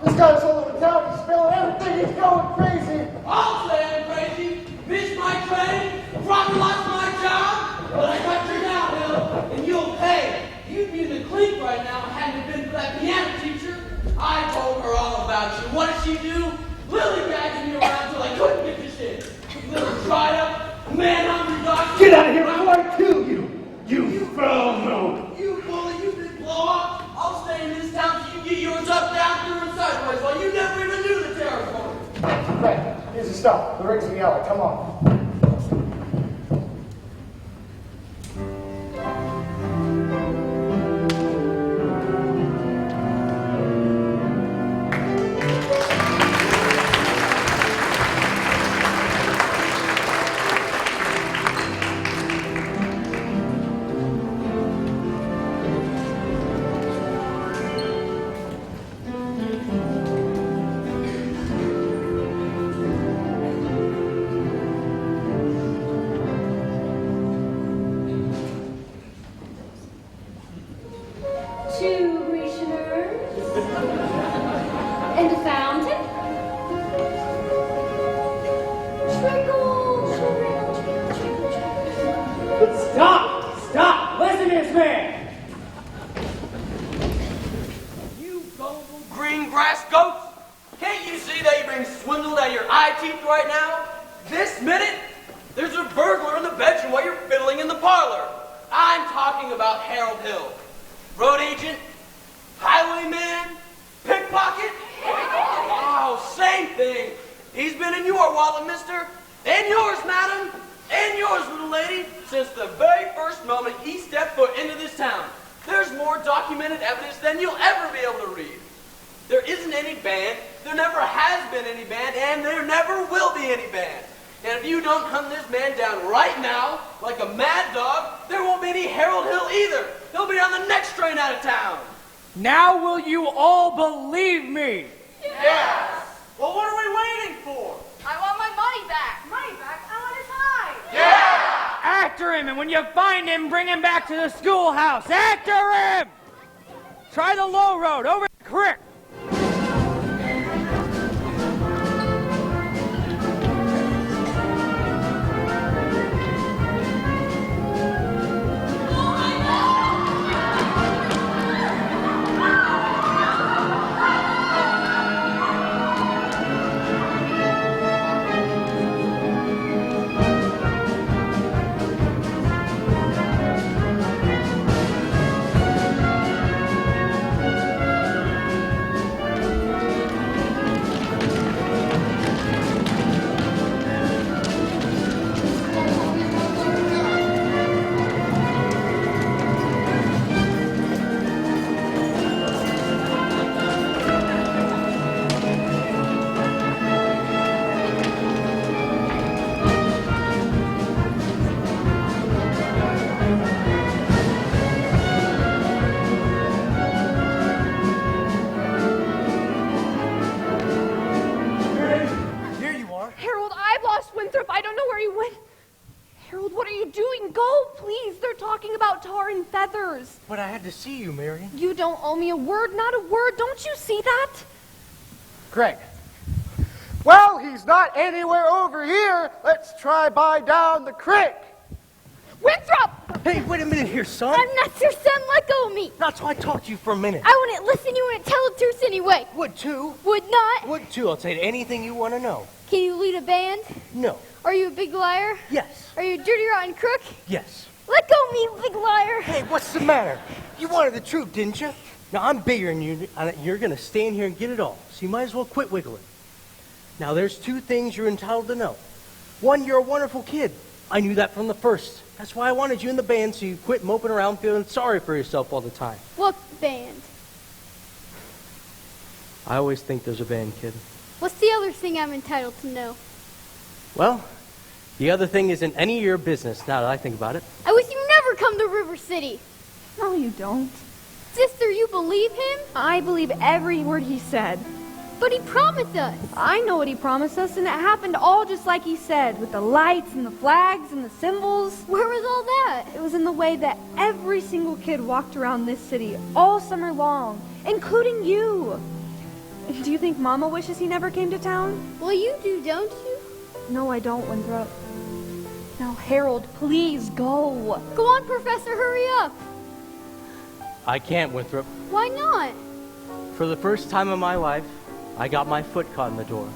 This guy's all over town. He's spilling everything. He's going crazy.
I'll say I'm crazy. Missed my train. Probably lost my job. But I got you now, Bill, and you'll pay. You'd be in the clink right now hadn't it been for that piano teacher. I told her all about you. What did she do? Lily gagged me around till I couldn't get this in. Little dried up, man-hungry dog.
Get out of here before I kill you, you foul mouth.
You bully, you big blow-up. I'll stay in this town till you get yours up, down, through, and sideways while you never even knew the territory.
Right, here's the stuff. The rig's in the alley. Come on.
two Grecianers, and a fountain. Trickle, trickle, trickle, trickle, trickle.
Stop! Listen to this man!
You gullible green grass goats! Can't you see that you're being swindled out of your eye teeth right now? This minute, there's a burglar in the bedroom while you're fiddling in the parlor. I'm talking about Harold Hill, road agent, high call him mister. And yours, madam. And yours, little lady. Since the very first moment he stepped foot into this town, there's more documented evidence than you'll ever be able to read. There isn't any band, there never has been any band, and there never will be any band. And if you don't hunt this man down right now, like a mad dog, there won't be any Harold Hill either. He'll be on the next train out of town.
Now will you all believe me?
Yes. Well, what are we waiting for?
I want my money back. Money back? I want his hide.
Yeah!
After him, and when you find him, bring him back to the schoolhouse. After him! Try the low road, over the creek.
I don't know where he went. Harold, what are you doing? Go, please. They're talking about tar and feathers.
But I had to see you, Mary.
You don't owe me a word, not a word. Don't you see that?
Greg. Well, he's not anywhere over here. Let's try by down the creek.
Winthrop!
Hey, wait a minute here, son.
I'm not your son. Let go of me.
That's why I talked to you for a minute.
I wouldn't listen. You wouldn't tell the truth anyway.
Would too.
Would not.
Would too. I'll say anything you want to know.
Can you lead a band?
No.
Are you a big liar?
Yes.
Are you a dirty, rotten crook?
Yes.
Let go of me, you big liar.
Hey, what's the matter? You wanted the truth, didn't you? Now, I'm bigger than you, and you're going to stay in here and get it all. So you might as well quit wiggling. Now, there's two things you're entitled to know. One, you're a wonderful kid. I knew that from the first. That's why I wanted you in the band, so you quit moping around feeling sorry for yourself all the time.
What band?
I always think there's a band, kid.
What's the other thing I'm entitled to know?
Well, the other thing isn't any of your business, now that I think about it.
I wish you never come to River City.
No, you don't.
Sister, you believe him?
I believe every word he said.
But he promised us.
I know what he promised us, and it happened all just like he said, with the lights and the flags and the symbols.
Where was all that?
It was in the way that every single kid walked around this city all summer long, including you. Do you think Mama wishes he never came to town?
Well, you do, don't you?
No, I don't, Winthrop. Now, Harold, please go.
Go on, Professor, hurry up.
I can't, Winthrop.
Why not?
For the first time in my life, I got my foot caught in the door.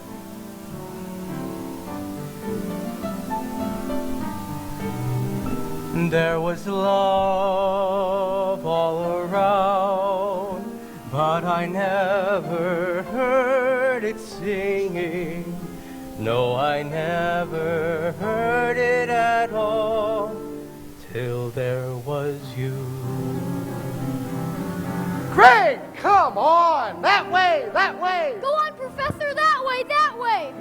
There was love all around, but I never heard it singing. No, I never heard it at all, till there was you.
Craig, come on! That way, that way!
Go on, Professor, that way, that way!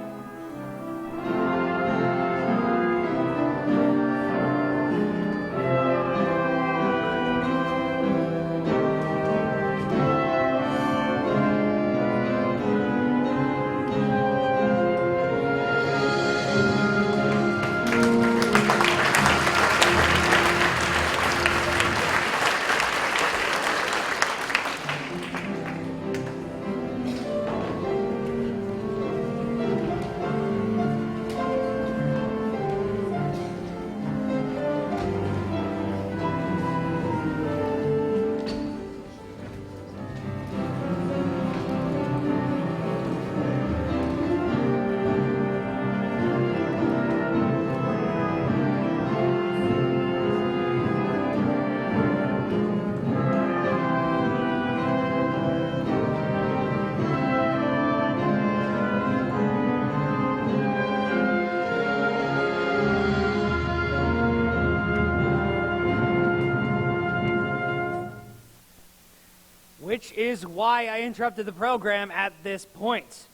which is why I interrupted the program at this point.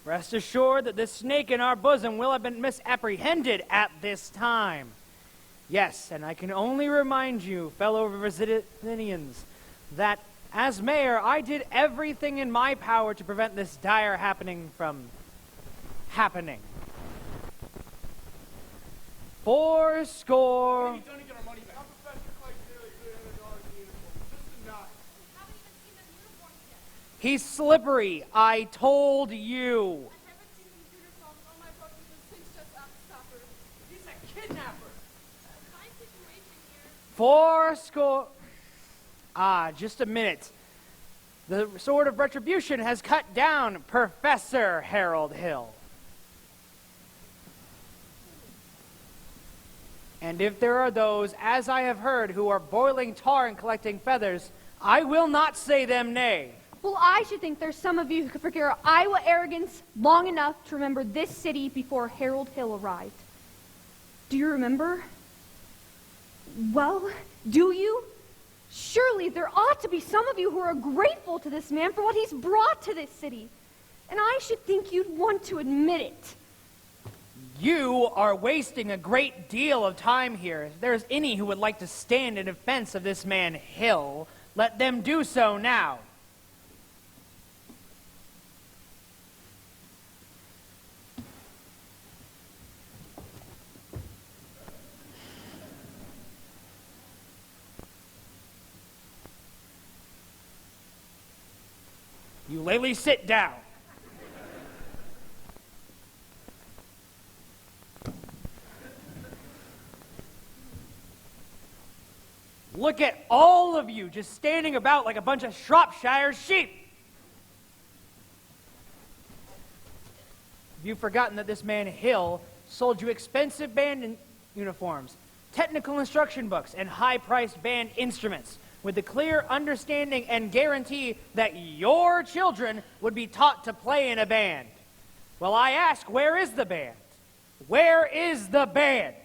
Rest assured that the snake in our bosom will have been misapprehended at this time. Yes, and I can only remind you, fellow Virginians, that as mayor, I did everything in my power to prevent this dire happening from happening. 4 He's slippery, I told you.
He's a kidnapper.
4 just a minute. The sword of retribution has cut down Professor Harold Hill. And if there are those, as I have heard, who are boiling tar and collecting feathers, I will not say them nay.
Well, I should think there's some of you who could forget our Iowa arrogance long enough to remember this city before Harold Hill arrived. Do you remember? Well, do you? Surely there ought to be some of you who are grateful to this man for what he's brought to this city. And I should think you'd want to admit it.
You are wasting a great deal of time here. If there's any who would like to stand in defense of this man Hill, let them do so now. Eulalie, sit down. Look at all of you just standing about like a bunch of Shropshire sheep. Have you forgotten that this man Hill sold you expensive band uniforms, technical instruction books, and high-priced band instruments with the clear understanding and guarantee that your children would be taught to play in a band? Well, I ask, where is the band? Where is the band?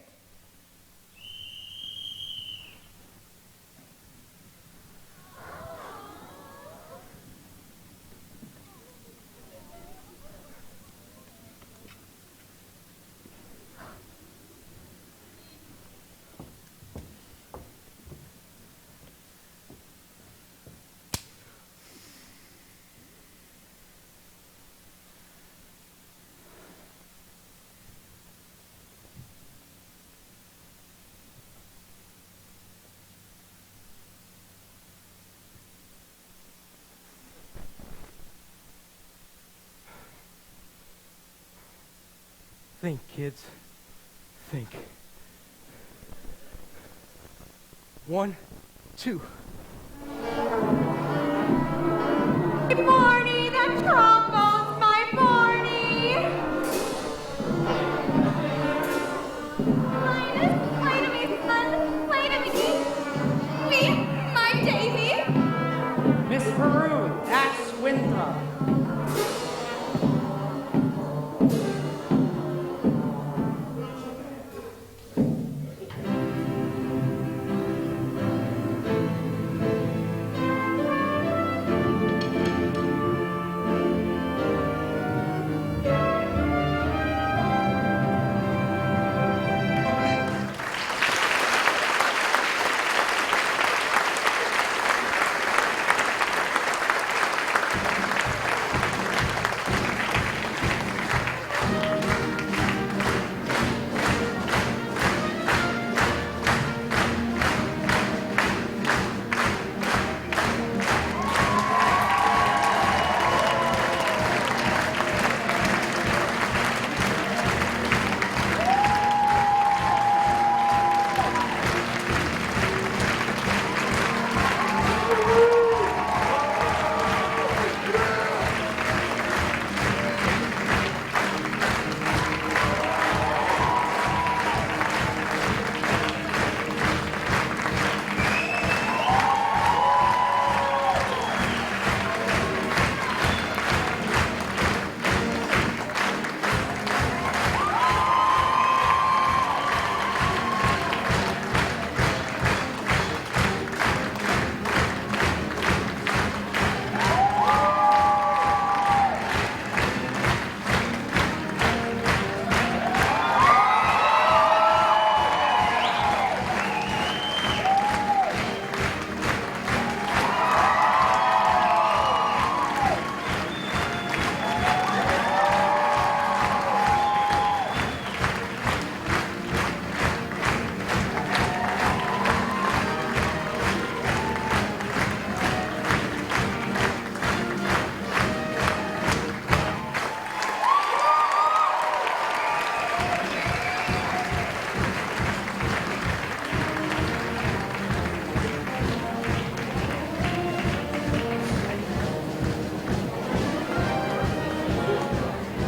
Think, kids. Think. 1, 2.